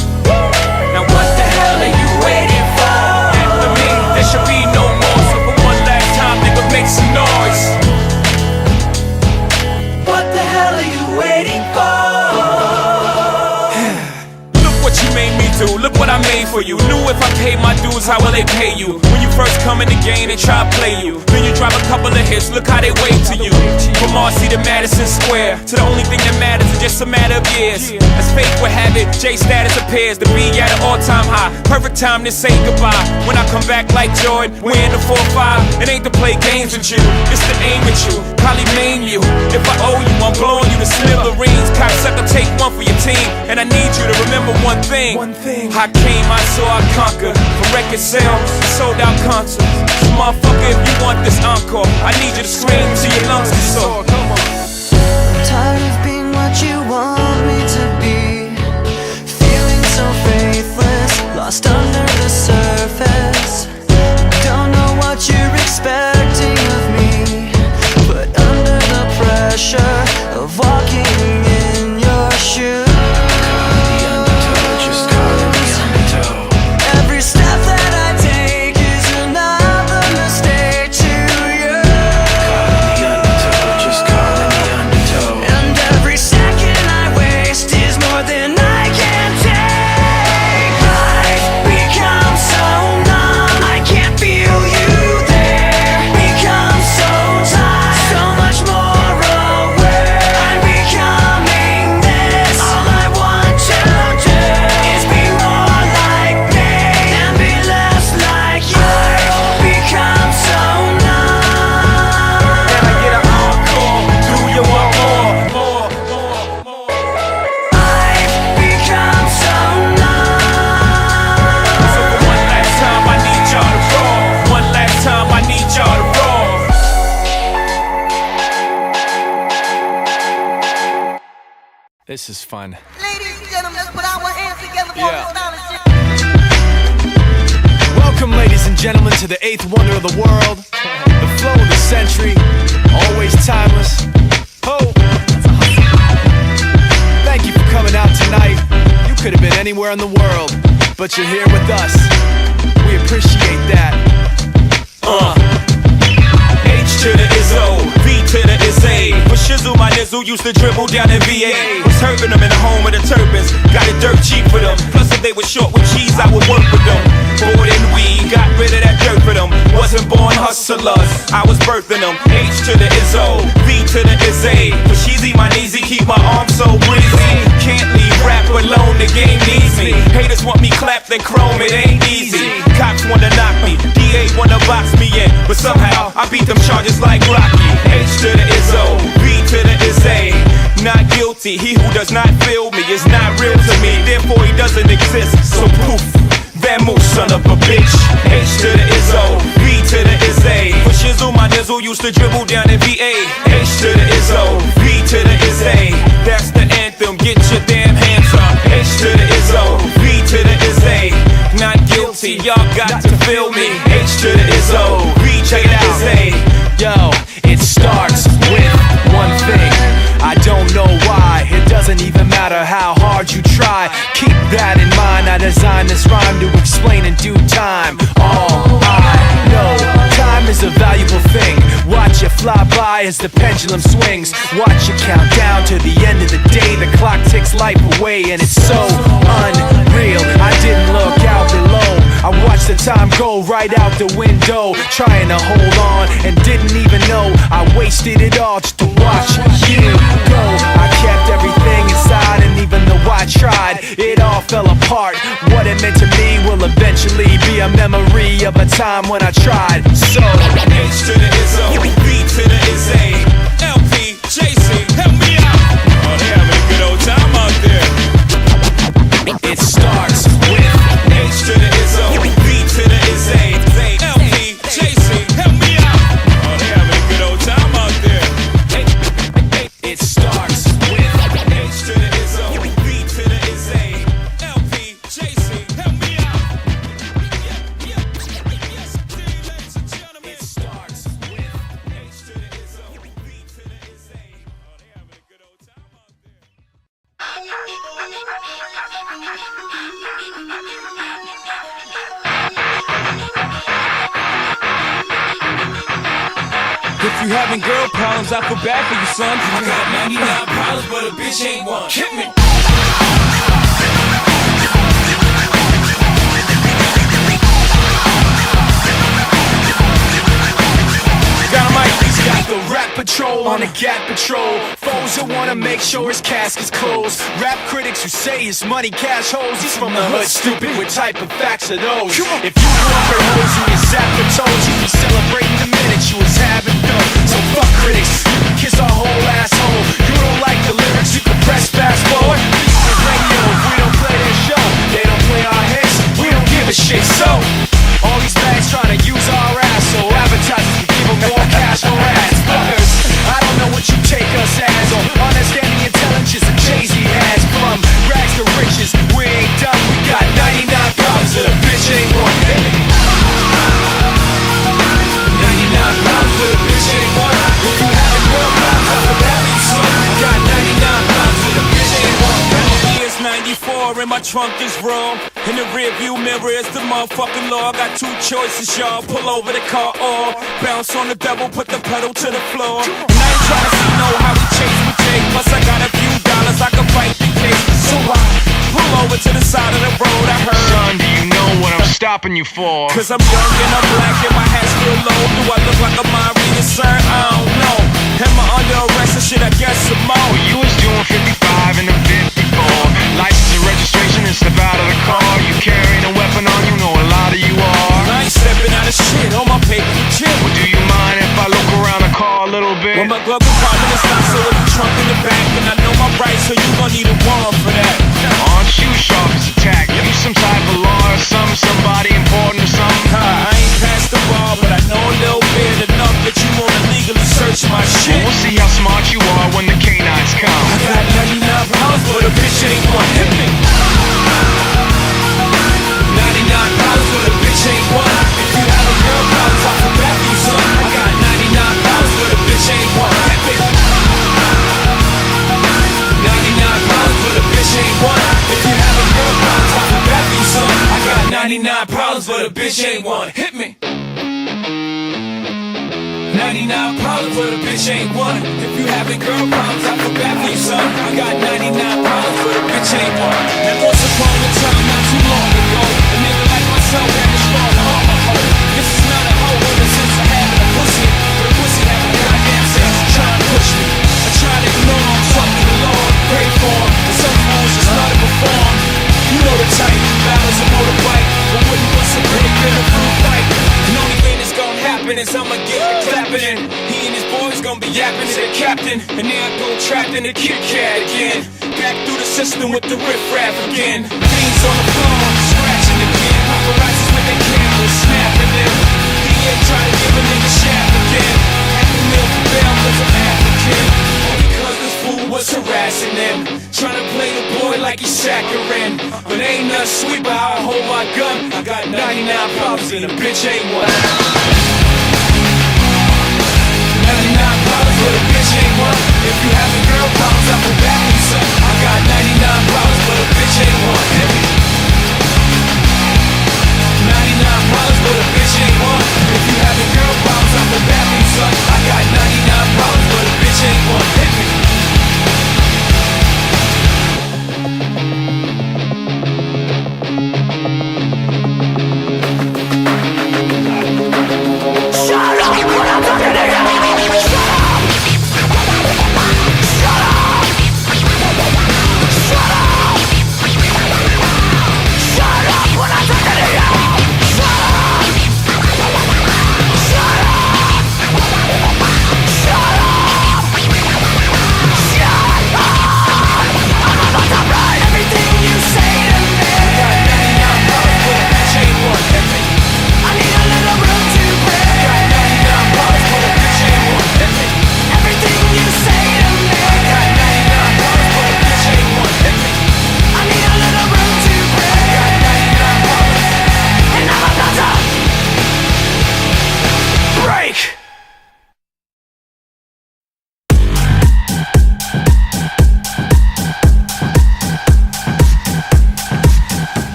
Now what the hell are you waiting for? After me, there should be no more. So for one last time, nigga, make some noise. What the hell are you waiting for? Look what you made me do, look what I made for you. Knew if I paid my dues, how will they pay you? When you first come in the game, they try to play you. Then you Drive a couple of hits, look how they wave to you. From Marcy to Madison Square, to the only thing that matters is just a matter of years. As fate would have it, J status appears to be at an all-time high. Perfect time to say goodbye. When I come back like Jordan, we're in the 4-5. It ain't to play games with you, it's to aim at you, probably maim you. If I owe you, I'm blowing you to smithereens. Cocksucker, take one for your team, and I need you to remember one thing. I came, I saw, I conquered. From record sales, sold out concerts. So motherfucker, if you want this encore, I need you to scream till your lungs get sore. Come on. I'm tired of being what you want me to be, feeling so faithless, lost under the surface. Don't know what you're expecting of me, but under the pressure of walking in your shoes, every step that I take is another mistake to you. And every second I waste is more than I can take. I've become so numb, I can't feel you there. Become so tired, so much more aware. I'm becoming this. All I want to do is be more like me and be less like you. I've become so numb. Can I get an encore? Do you want more? I've become so numb. So for one last time, I need y'all to roll. One last time, I need y'all to roll. This is fun. Ladies and gentlemen, let's put our hands together for Yeah. astonishing. Welcome, ladies and gentlemen, to the eighth wonder of the world, the flow of the century, always timeless. Ho! Thank you for coming out tonight. You could have been anywhere in the world, but you're here with us. We appreciate that. H to the Izzo, V to the Izzy. For shizzle, my nizzle used to dribble down in VA. Was hurting them in the home of the turbans. Got it dirt cheap for them. Plus, if they were short with cheese, I would work with them. More than weed, got rid of that dirt for them. Wasn't born hustlers, I was birthing them. H to the Izzo, V to the Izzy. For sheezy, my kneesy, keep my arms so breezy. Can't leave rap alone, the game needs me. Haters want me clapped and chrome, it ain't easy. Cops wanna knock me, DA wanna box me in, but somehow I beat them charges like Rocky. H to the Izzo, V to the Izzy. Not guilty, he who does not feel me is not real to me, therefore he doesn't exist, so poof. Van Moose, son of a bitch. H to the Izzo, V to the Izzy. For shizzle, my nizzle used to dribble down in VA. H to the Izzo, V to the Izzy. That's the anthem, get your damn hands up. H to the Izzo, V to the Izzy. Not guilty, y'all got to feel me. H to the Izzo, V to the Izzy. Yo, it starts with one thing. I don't know why, it doesn't even matter how hard you try. Keep that in mind, I designed this rhyme to explain in due time. All I know, time is a valuable thing. Watch it fly by as the pendulum swings. Watch it count down to the end of the day. The clock ticks life away and it's so unreal. I didn't look out below, I watched the time go right out the window, trying to hold on and didn't even know I wasted it all just to watch you go. I kept everything inside, and even though I tried, it all fell apart. What it meant to me will eventually be a memory of a time when I tried. So H to the Izzo, V to the Izzy. LP, JC, help me out. Oh, they having a good old time out there. It starts with H to the Izzo, V to the Izzy. LP, JC, help me out. Oh, they having a good old time out there. It starts with H to the Izzo, V to the Izzy. LP, JC, help me out. It starts with H to the Izzo, V to the Izzy. Oh, they having a good old time out there. If you having girl problems, I feel bad for you, son. I got 99 problems, but a bitch ain't one. Hit me. Rap patrol on a Gat patrol. Foes who wanna make sure his casket's closed. Rap critics who say his money cash holes. He's from the hood, stupid, what type of facts are those? If you grew up at hoes who your zapper told you, be celebrating the minute you was having fun. So fuck critics, you can kiss our whole asshole. You don't like the lyrics, you can press fast forward. This is radio, if we don't play their show, they don't play our hits, we don't give a shit. So all these bags trying to use our ass, so advertisers can give them more cash for ads. Fuckers, I don't know what you take us as, or understand the intelligence that Jay-Z has. From rags to riches, we ain't done. We got 99 problems that a bitch ain't one. 99 problems that a bitch ain't one. If you have a girl problem, I'm a happy son. I got 99 problems that a bitch ain't one. Year's 94 and my trunk is raw. In the rear view mirror is the motherfucking law. I got two choices, y'all. Pull over the car or bounce on the double, put the pedal to the floor. And I ain't tryna see no how we chase with Jake. Plus I got a few dollars, I can fight the case. So I pull over to the side of the road. I heard, son, do you know what I'm stopping you for? Cause I'm young and I'm black and my hat's still low. Do I look like a mind reader, sir? I don't know. Am I under arrest or shit? I guess some more. Well, you was doing 55 and a 54. License and registration and step out of the car. You carrying a weapon on you, know a lot of you are. I ain't stepping out of shit, all my papers are chill. Well, do you mind if I look around the car a little bit? Well, my glove compartment is not so in the trunk in the back. And I know my rights, so you gon' need a warrant for that. Aren't you sharp as a tack? You some type of law or something, somebody important or something? I ain't past the bar, but I know a little bit enough that you wanna legally search my shit. Well, we'll see how smart you are when the canines come. I got 99 pounds, but a bitch ain't one. Hit me. 99 pounds, but a bitch ain't one. If you have a girl problem, I can back you, son. I got 99 pounds, but a bitch ain't one. Hit me. 99 pounds, but a bitch ain't one. If you have a girl problem, I can back you, son. I got 99 problems, but a bitch ain't one. Hit me. 99 problems, but a bitch ain't one. If you having girl problems, I feel bad for you, son. I got 99 problems, but a bitch ain't one. And once upon a time, not too long ago, a nigga like myself had a strong heart. This is not a hoe, but it's since I having a pussy. But a pussy having goddamn sex, trying to push me. I try to ignore him, talk to the Lord, pray for him. And some fools just love to perform. You know the type, balance a motorbike, but when you bust a break in a food fight, the only thing that's gonna happen is I'ma get the clapping in. He and his boys gonna be yapping to the captain, and then I go trapped in the Kit Kat again. Back through the system with the riff-raff again. Things on the floor, scratching again. Paparazzis with their cameras, snapping them. He ain't trying to give a nigga shaft again. Half a meal for bail cause I'm African. All because this fool was harassing them. Trying to play the boy like he's saccharine. But ain't nothing sweet but how I hold my gun. I got 99 problems and a bitch ain't one. 99 problems but a bitch ain't one. If you having girl problems, I feel bad for you, son. I got 99 problems but a bitch ain't one. 99 problems but a bitch ain't one. If you having girl problems, I feel bad for you, son. I got 99 problems but a bitch ain't one. Hit me.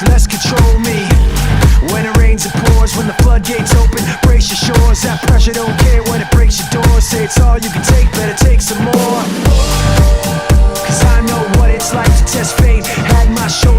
Less control me. When it rains it pours, when the floodgates open, brace your shores. That pressure don't care when it breaks your doors. Say it's all you can take, better take some more. Cause I know what it's like to test fate. Had my show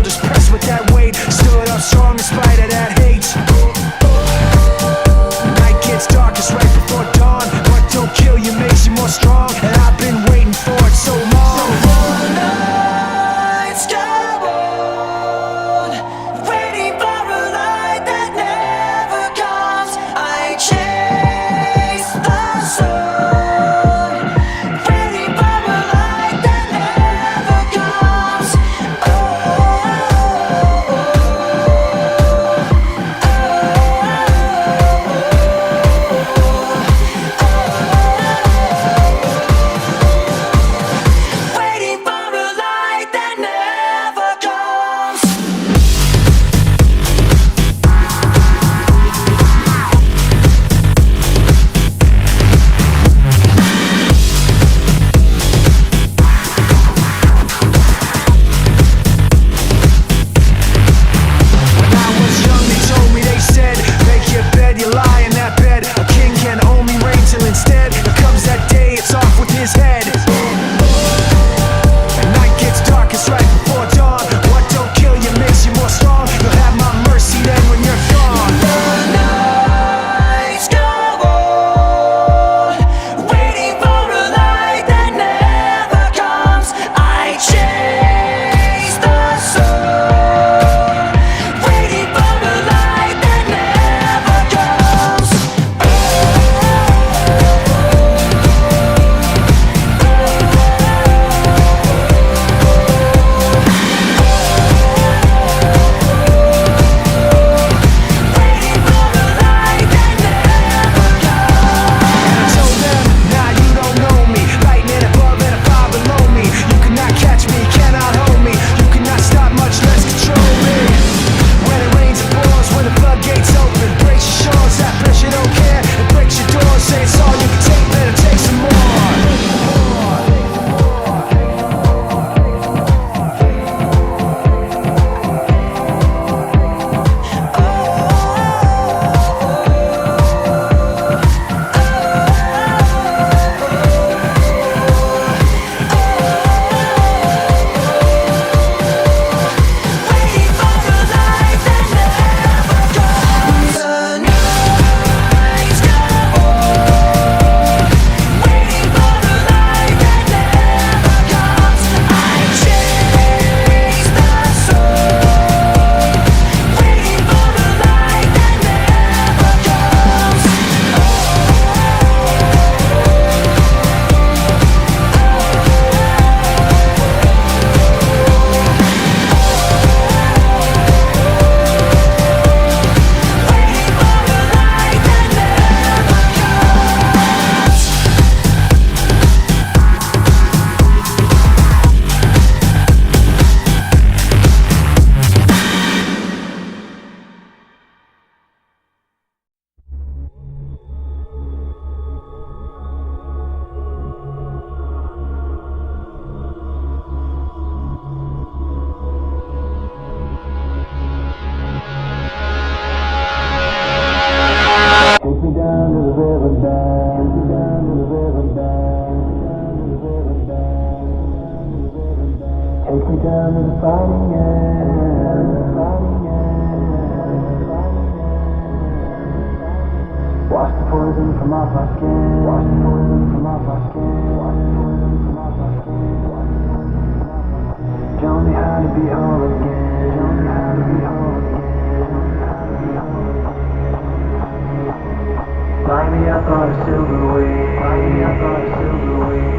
me down to the riverbed. Take me down to the riverbed. Take me down to the fighting end. Wash the poison from off my skin. Wash the poison from off my skin. Wash the poison from off my skin. Show me how to be whole again. Show me how to be whole again. Light me up on a silver wing. Light me up on a silver wing.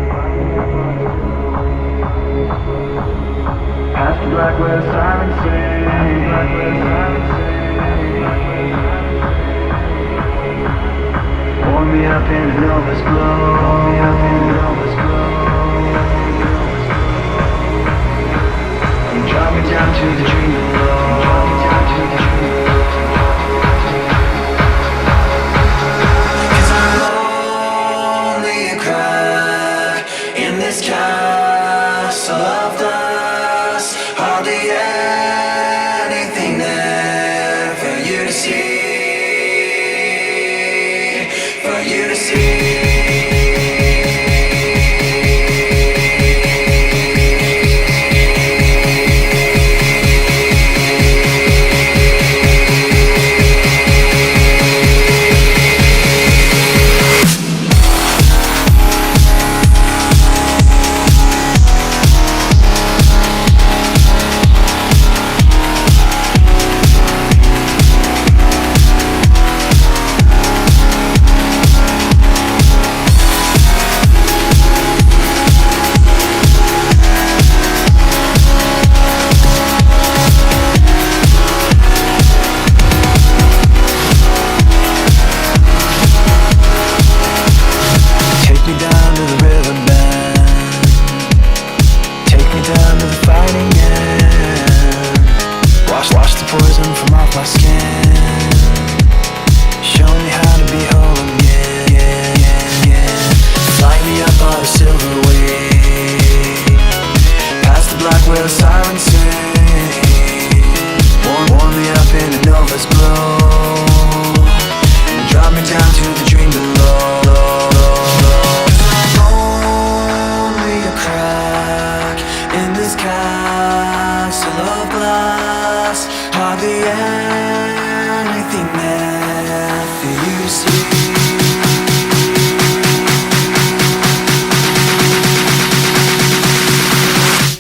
Past the black where the sirens sing. Black where the sirens sing. Warm me up in a Nova's glow. Warm me up in a Nova's glow. And drop me down to the dream below. Drop me down to the dream below. Cause I'm only a crack in this castle of glass. Hardly anything there for you to see.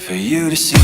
For you to see.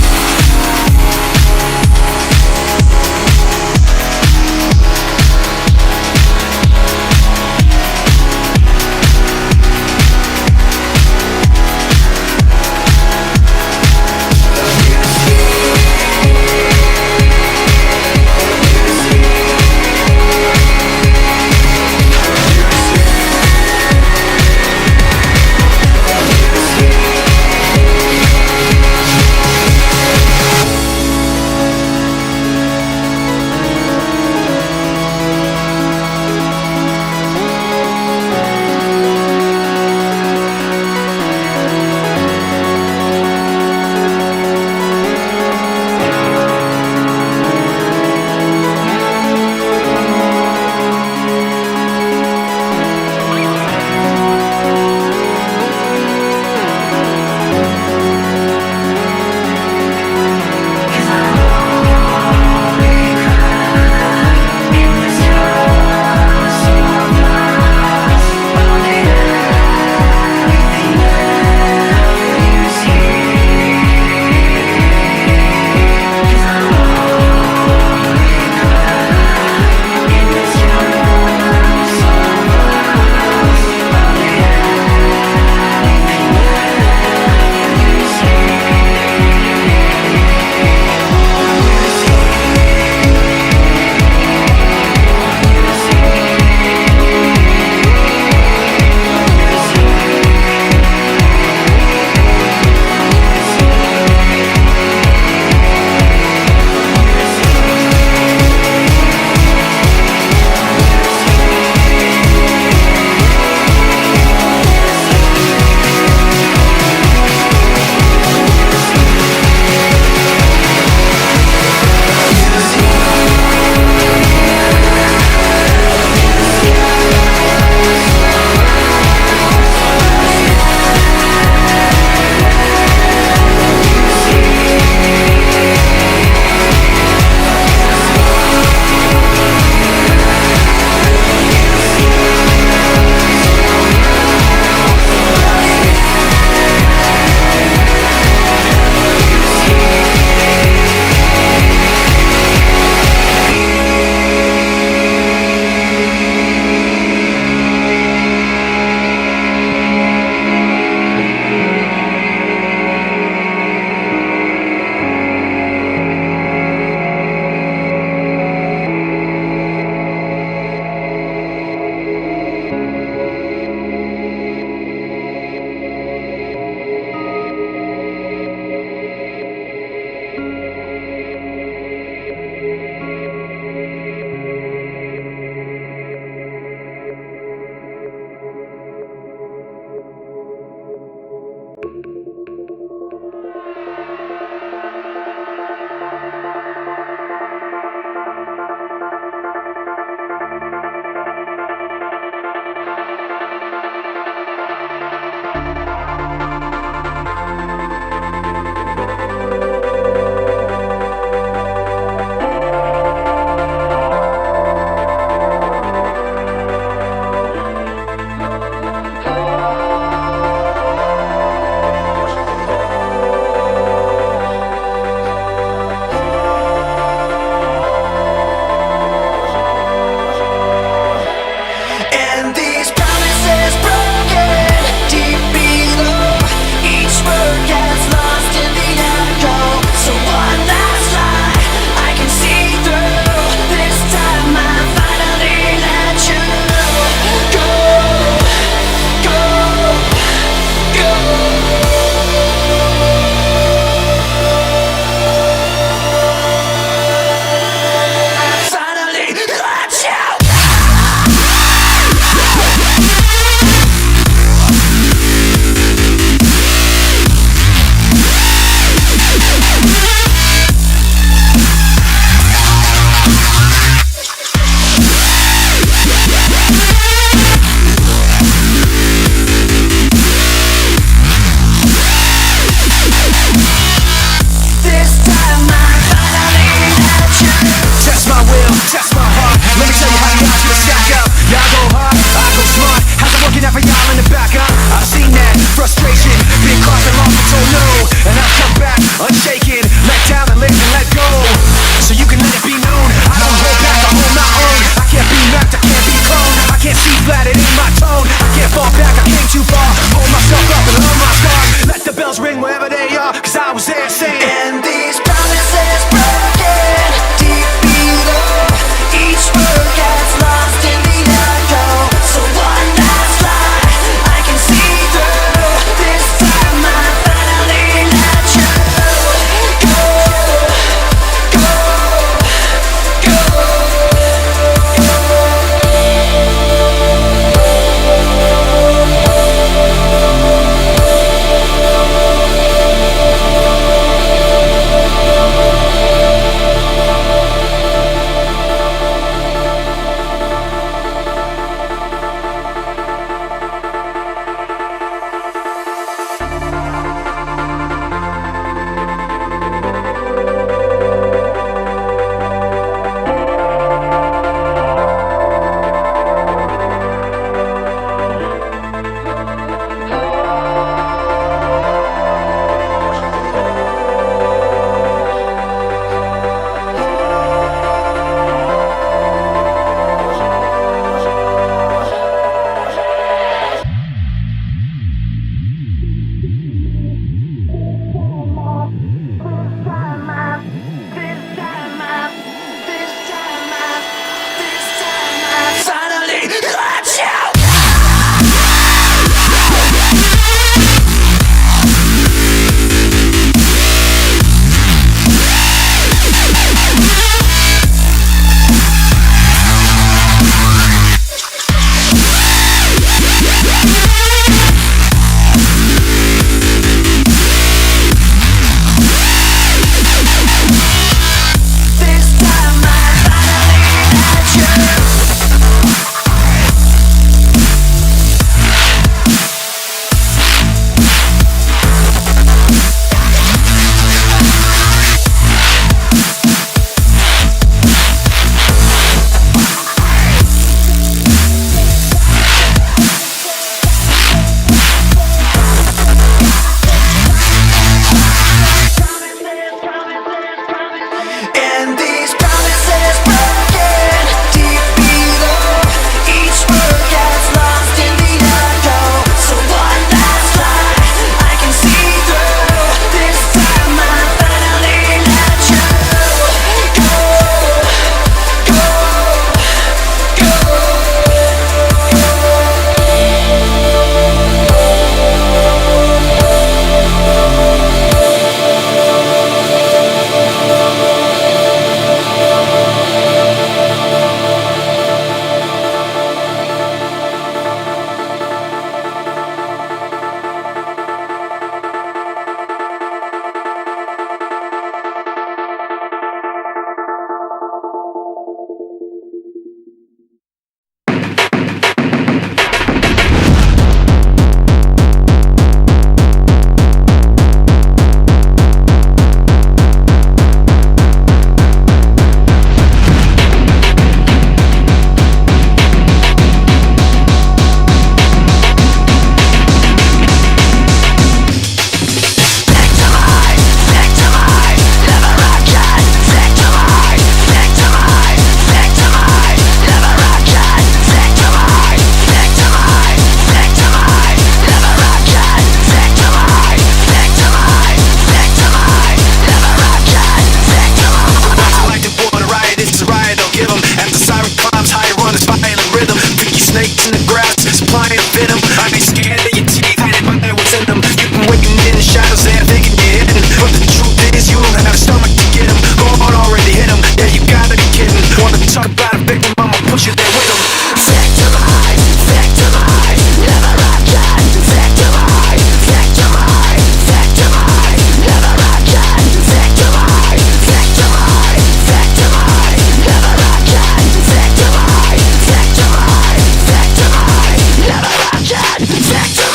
talk about a victim, I'ma push you there with them. Victimize, victimize, never again. Victimize, victimize, victimize, never again. Victimize, victimize, victimize, never again. Victimize, victimize, victimize, never again. Victimize.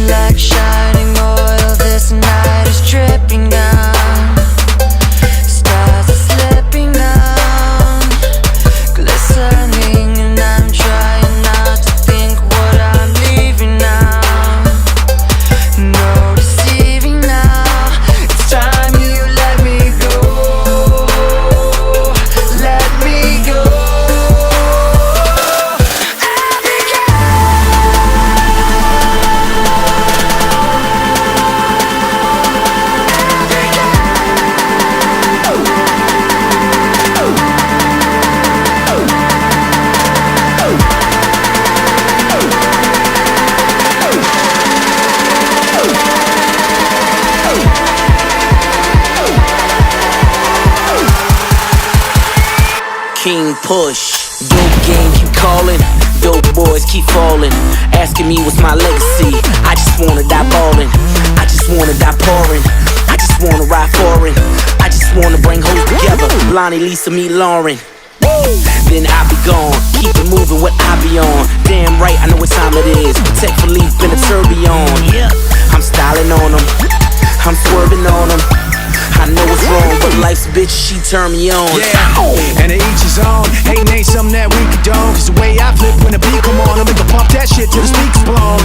Like shining oil, this night is dripping down. Stars are slipping down, glistening, and I'm trying not to think what I'm leaving now. No deceiving now, it's time you let me go. Let me go. King push, dope game keep calling, dope boys keep falling, asking me what's my legacy. I just wanna die ballin', I just wanna die pouring, I just wanna ride foreign, I just wanna bring hoes together. Lonnie, Lisa, me, Lauren. Then I be gone, keep it moving what I be on. Damn right, I know what time it is. Protect Philippe in a tourbillon. Yeah, I'm styling on them, I'm swerving on them. I know it's wrong, but life's a bitch, she turn me on. Yeah, and to each his own. Ain't something that we condone. Cause the way I flip when the beat come on, I'm gonna pump that shit till the speakers blown.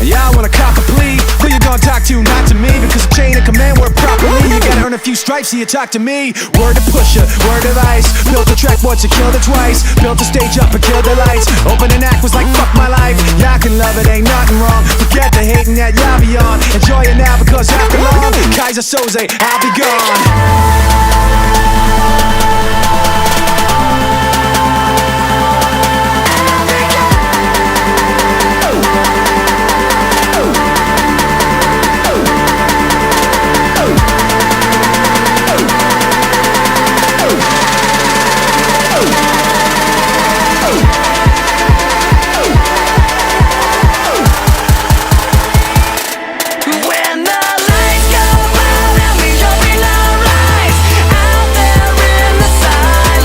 And y'all wanna cop a plea? Who you gonna talk to? Not to me, because the chain of command work properly. You gotta earn a few stripes, so you talk to me. Word to pusher, word of ice. Built a track once, you killed it twice. Built a stage up and killed the lights. Opening act was like fuck my life. Y'all can love it, ain't nothing wrong. Forget the hating that y'all be on. Enjoy it now because after long, Kaiser Soze, I'll be gone. When the lights go out and we don't rise out there in the sun.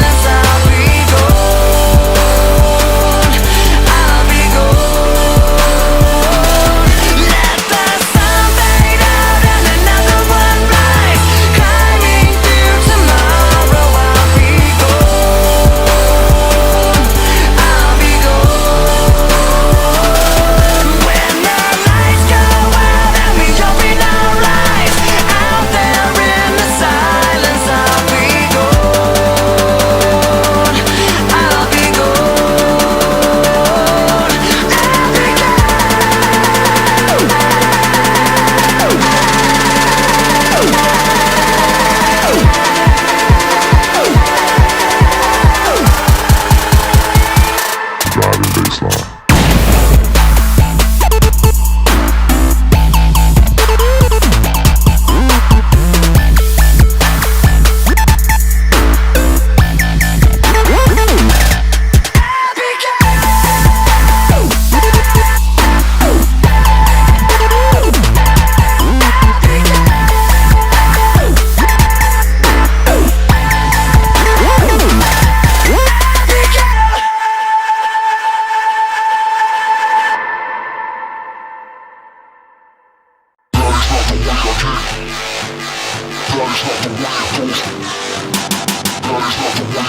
That is not the way it goes down.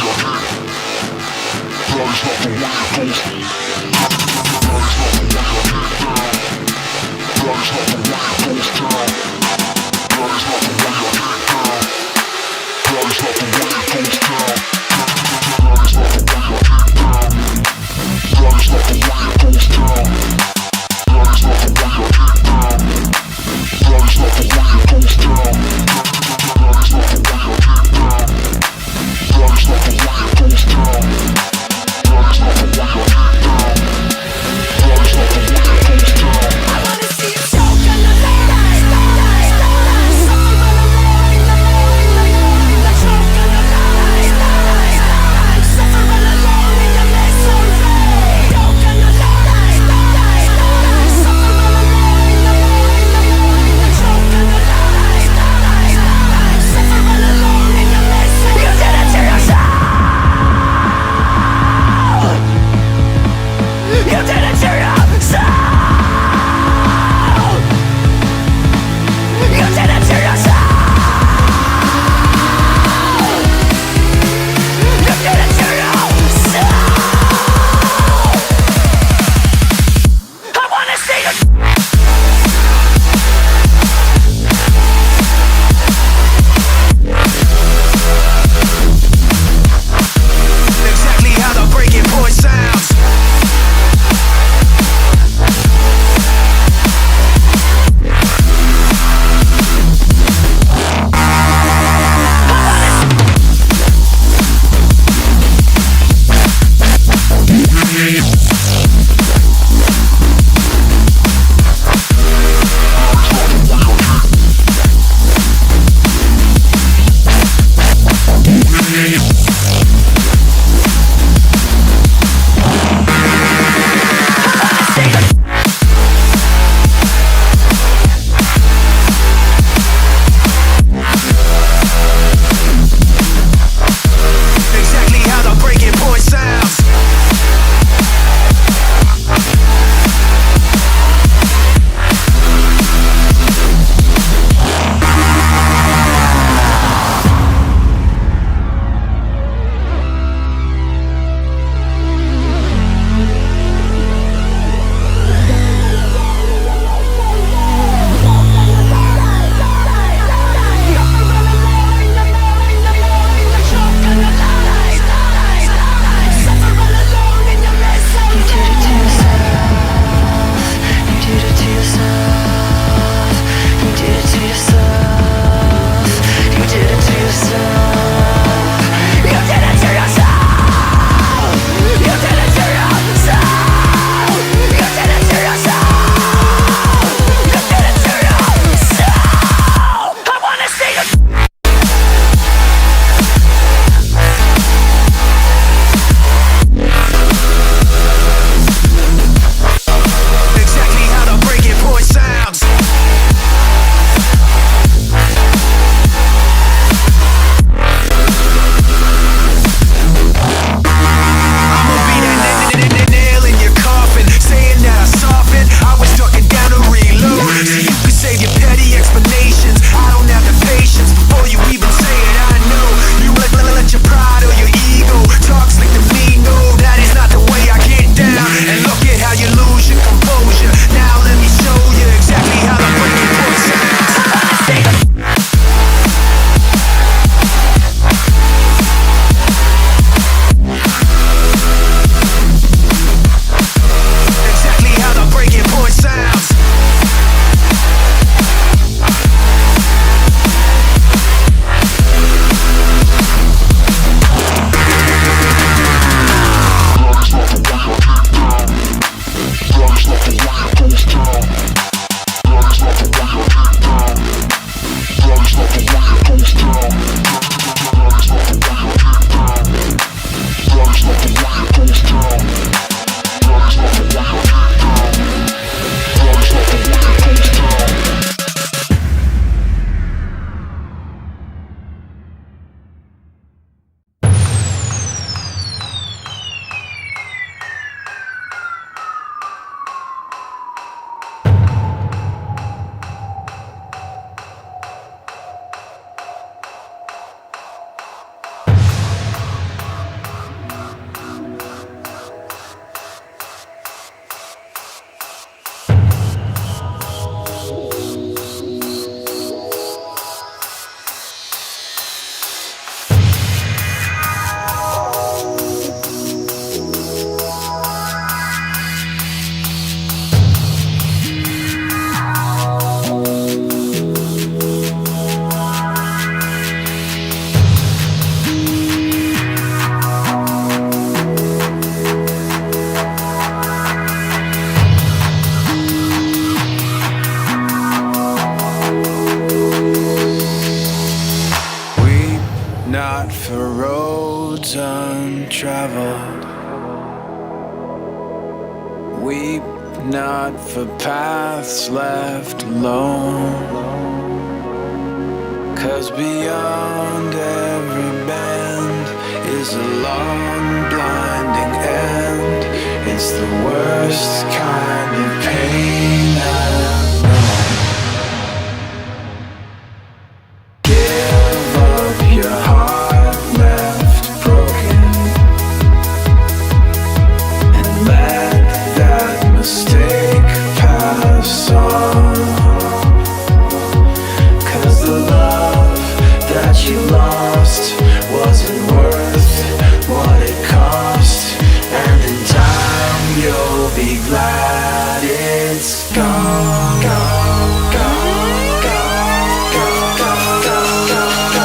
not for paths left alone. 'Cause beyond every bend is a long blinding end. It's the worst kind of pain I've known. Give up your heart left broken and let that mistake pass on. 'Cause the love that you lost wasn't worth what it cost, and in time you'll be glad it's gone, gone, gone, gone, gone, gone, gone,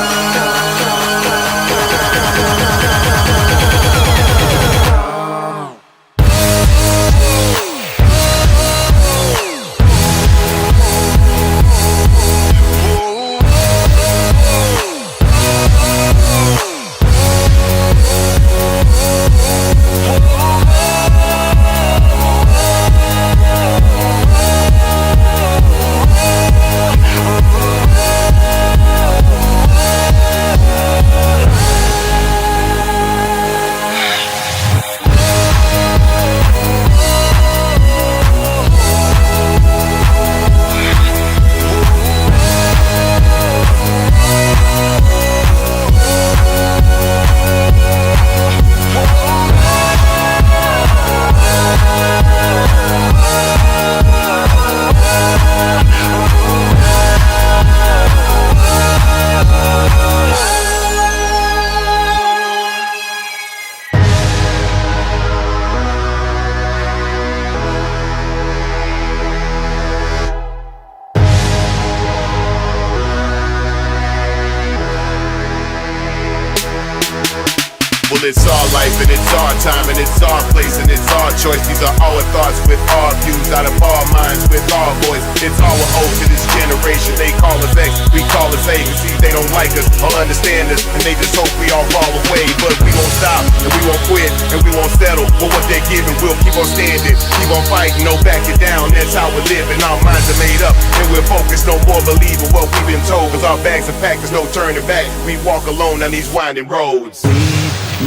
Well, it's our life and it's our time and it's our place and it's our choice. These are our thoughts with our views out of our minds with our voice. It's our ode to this generation. They call us X, we call us A. Cause see, they don't like us or understand us, and they just hope we all fall away. But we won't stop and we won't quit and we won't settle for what they're giving. We'll keep on standing, keep on fighting, no backing down. That's how we're living. Our minds are made up and we're focused, no more believing what we've been told. Cause our bags are packed, there's no turning back. We walk alone down these winding roads.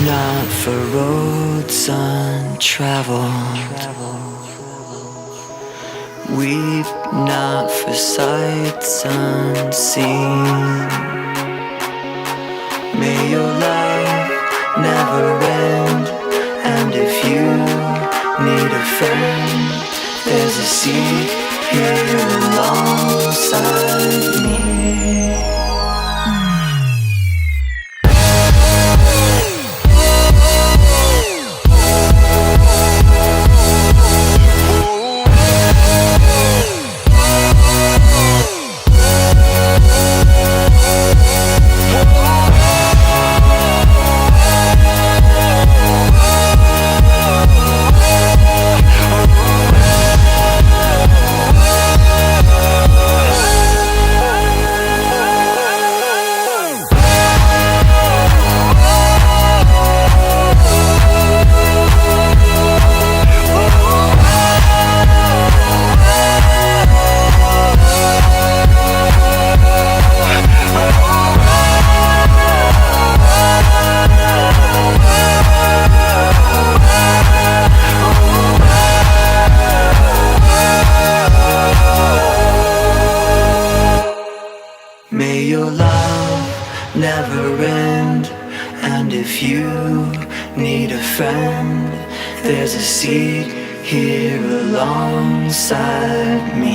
Not for roads untraveled. Weep not for sights unseen. May your love never end. And if you need a friend, there's a seat here alongside me. May your love never end. And if you need a friend, there's a seat here alongside me.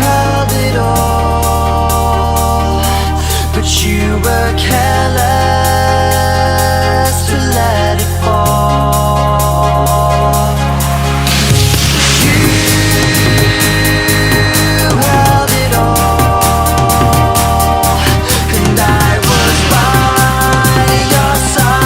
held it all, but you were careless to let it fall. You held it all, and I was by your side.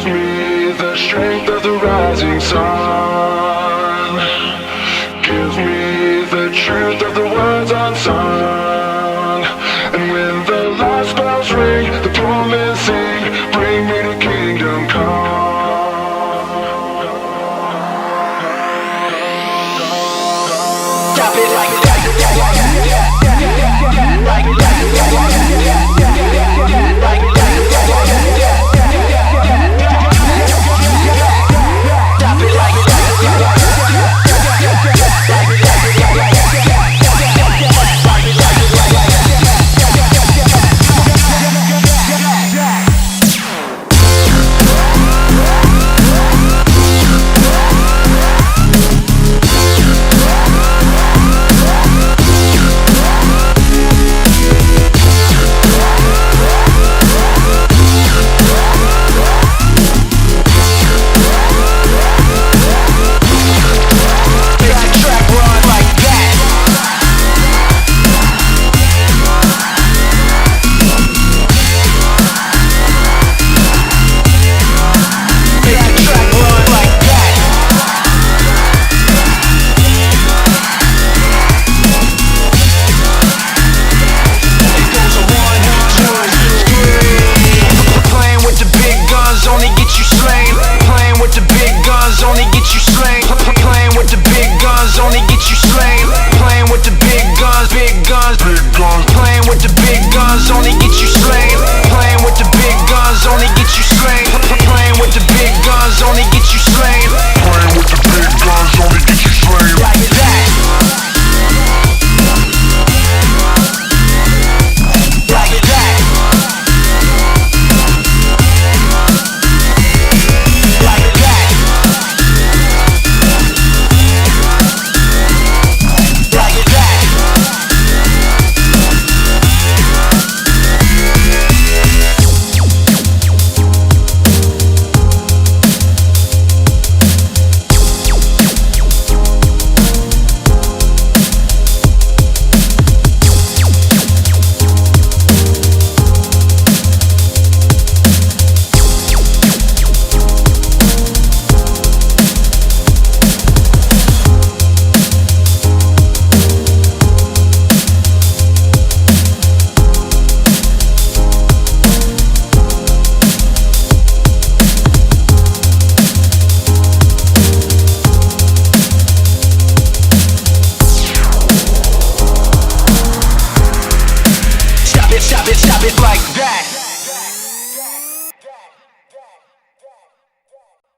gives me the strength of the rising sun, gives me the truth of the words unsung. And when the last bells ring, the poor men sing, bring me to kingdom come. Drop it like that.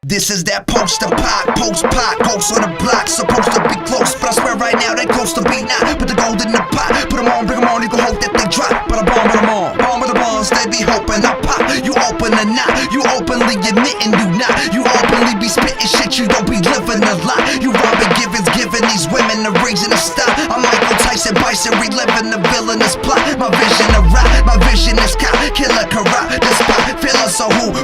This is that poster pot, post on the block, supposed to be close, but I swear right now they close to be not. Put the gold in the pot, put them on, bring them on, you can hope that they drop. But I bomb with them on, bomb with the bombs, they be hoping I pop. You open or not, you openly admitting you not. You openly be spitting shit, you don't be living a lie. You robbing giving these women a reason to stop. I'm Michael Tyson, Bison, reliving the villainous plot. My vision of rock, my vision is cop, killer corrupt, this spot, feeling so who,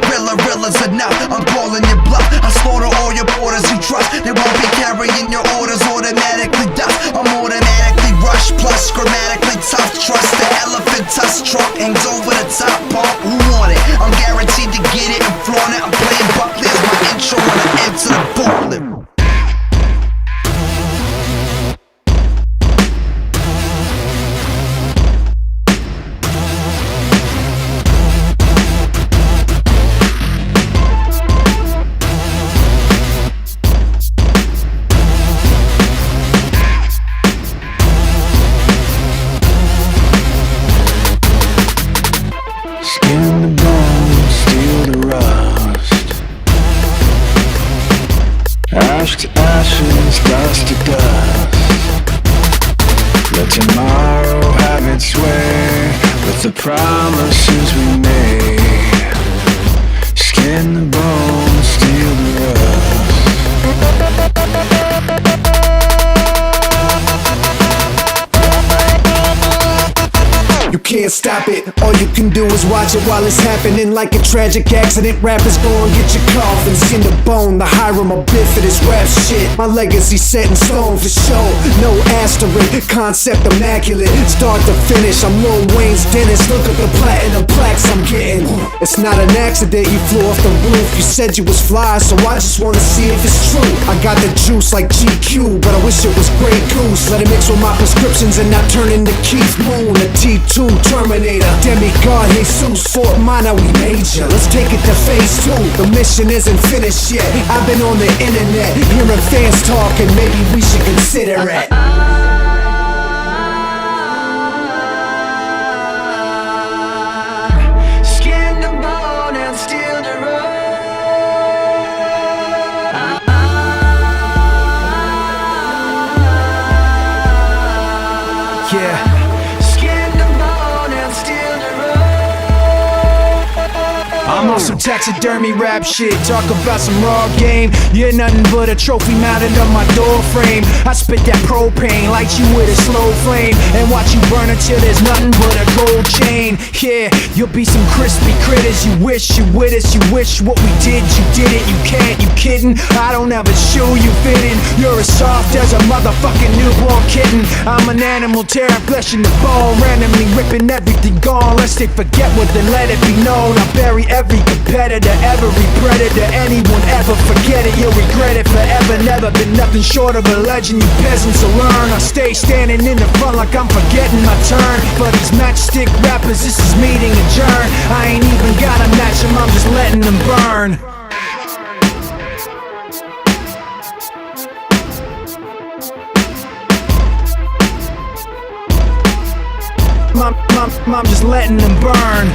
real's enough. I'm calling you bluff, I slaughter all your borders you trust. They won't be carrying your orders automatically dust. I'm automatically rush, plus grammatically tough. Trust the elephant tusk truck hangs over the top bump. Who want it? I'm guaranteed to get it and flaunt it. I'm playing Buckley as my intro when I enter the booklet. Skin the bone, steel the rust. Ash to ashes, dust to dust. Let tomorrow have its way with the promises we made. Skin the bone, steel the rust. You can't stop it. All you can do is watch it while it's happening. Like a tragic accident, rappers go and get your coffin. Skin to bone, the Hiram a bit for this rap shit. My legacy set in stone for show. No asterisk, concept immaculate. Start to finish, I'm Lil Wayne's dentist. Look at the platinum plaques I'm getting. It's not an accident you flew off the roof. You said you was fly, so I just wanna see if it's true. I got the juice like GQ, but I wish it was Grey Goose. Let it mix with my prescriptions and not turn into Keith Moon. A T2 Terminator, demigod Jesus, Fort Minor, we major. Let's take it to phase 2. The mission isn't finished yet. I've been on the internet, hearing fans talking, maybe we should consider it. Skin to bone and steel to run. Yeah. Skin to bone and steel to run. I'm on some taxidermy rap shit, talk about some raw game. You're nothing but a trophy mounted on my door frame. I spit that propane, light you with a slow flame, and watch you burn until there's nothing but a gold chain. Yeah, you'll be some crispy critters. You wish you with us, you wish what we did, you did it. You can't, you kidding? I don't have a shoe you fit in. You're as soft as a motherfucking newborn kitten. I'm an animal tearing flesh in the bone, randomly ripping everything gone. Lest they forget what, then let it be known. I bury every competitor, every predator, anyone ever forget it, you'll regret it forever. Never been nothing short of a legend, you peasants will learn. I stay standing in the front like I'm forgetting my turn. For these matchstick rappers, this is meeting adjourned. I ain't even gotta match them, I'm just letting them burn. I'm just letting them burn.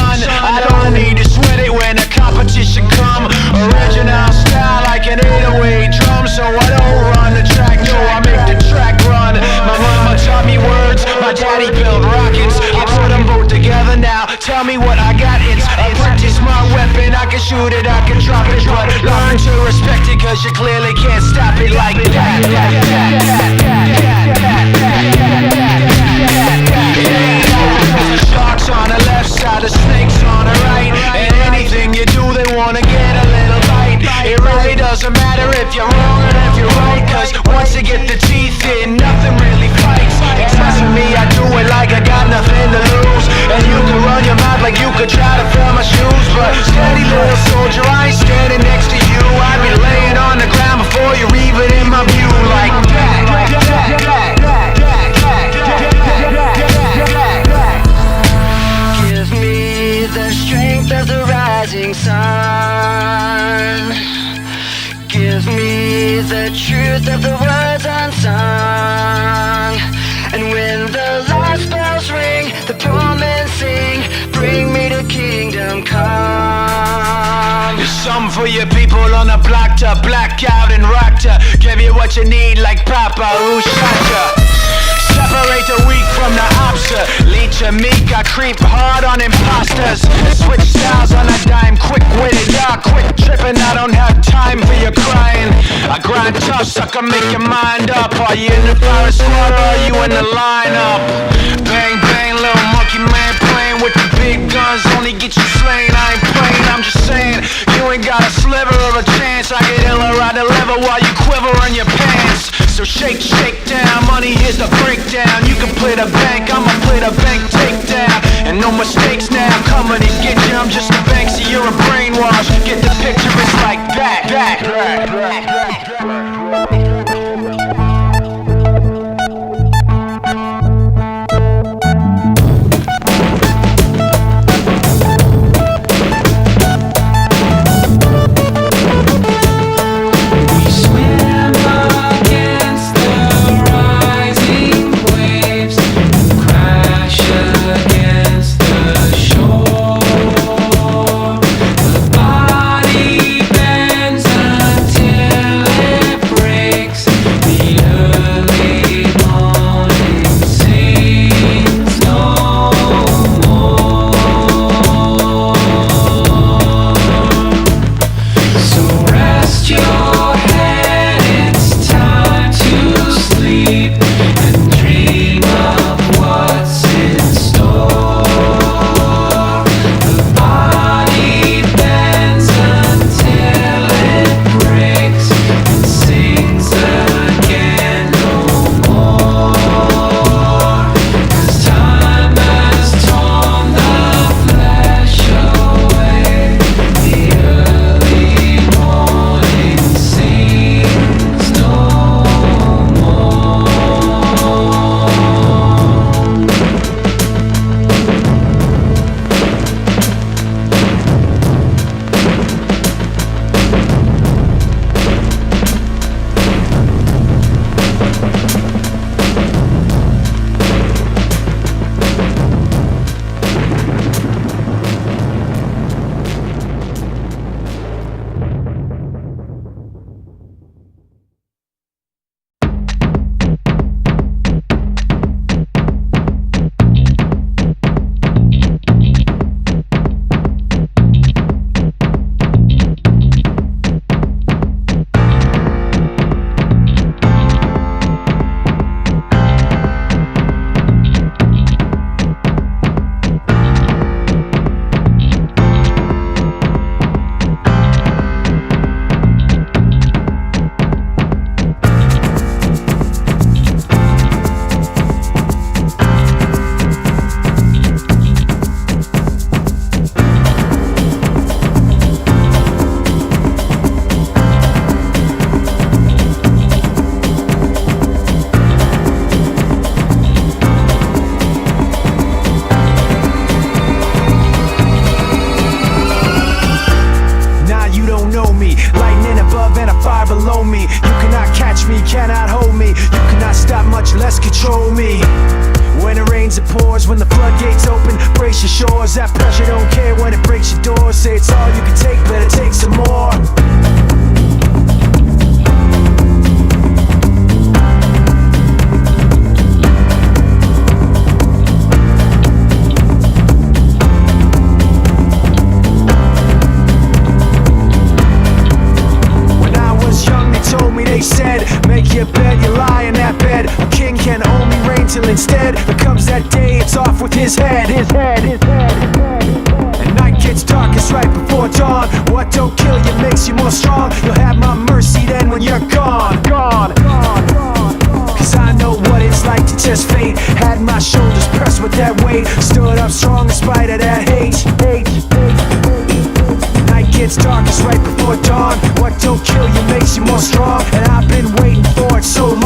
son. I don't need to sweat it when the competition come. Original style like an 808 drum. So I don't run the track, no, I make the track run. My mama taught me words, my daddy built rockets. I put them both together now, tell me what I got. It's practice my weapon, I can shoot it, I can drop it. But learn to respect it, cause you clearly can't stop it like that. The sharks on the left side, the snakes on the right. And anything you do, they wanna get a little bite. It really doesn't matter if you're wrong or if you're right, cause once you get the teeth in, nothing really fights. Except for me, I do it like I got nothing to lose. And you can run your mouth like you could try to fill my shoes. But steady little soldier, I ain't standing next to you. I'd be laying on the ground before you're even in my view. Like that. Give me the strength of the rising sun. Give me the truth of the words unsung. And when the last bells ring, the poor men sing, bring me to kingdom come. There's some for your people on the block to black out and rock to give you what you need like Papa who shot ya. Separate the weak from the obsolete. Your meek, I creep hard on imposters. Switch styles on a dime, quick-witted, quick tripping. I don't have time for your crying. I grind tough, sucker, make your mind up. Are you in the fire squad or are you in the lineup? Bang, bang, little monkey man playing with the big guns. Only get you slain, I ain't playing, I'm just saying. You ain't got a sliver of a chance. I get iller out the lever while you quiver in your pants. So shake, shake down, money, here's the breakdown. You can play the bank, I'ma play the bank takedown. And no mistakes now, coming to get you. I'm just a bank, so you're a brainwash. Get the picture, it's like that. When it rains it pours, when the floodgates open, brace your shores. That pressure don't care when it breaks your doors. Say it's all you can take, better take some more. They said, make your bed, you lie in that bed. A king can only reign till instead there comes that day, it's off with his head. And night gets darkest right before dawn. What don't kill you makes you more strong. You'll have my mercy then when you're gone. Cause I know what it's like to test fate. Had my shoulders pressed with that weight. Stood up strong in spite of that hate. Night gets darkest right before dawn. What don't kill you makes you more strong. And I've been waiting for it so long.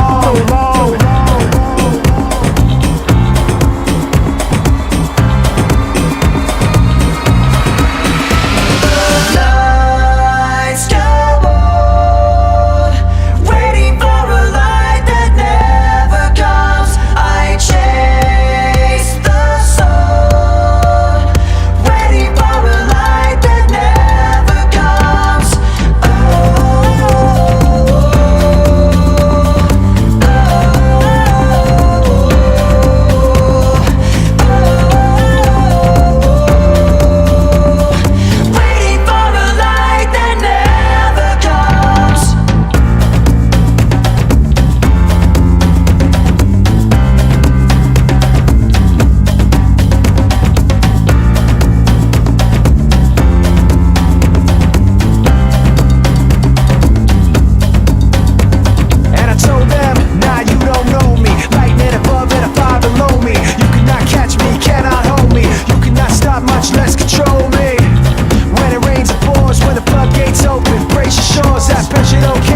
That pressure don't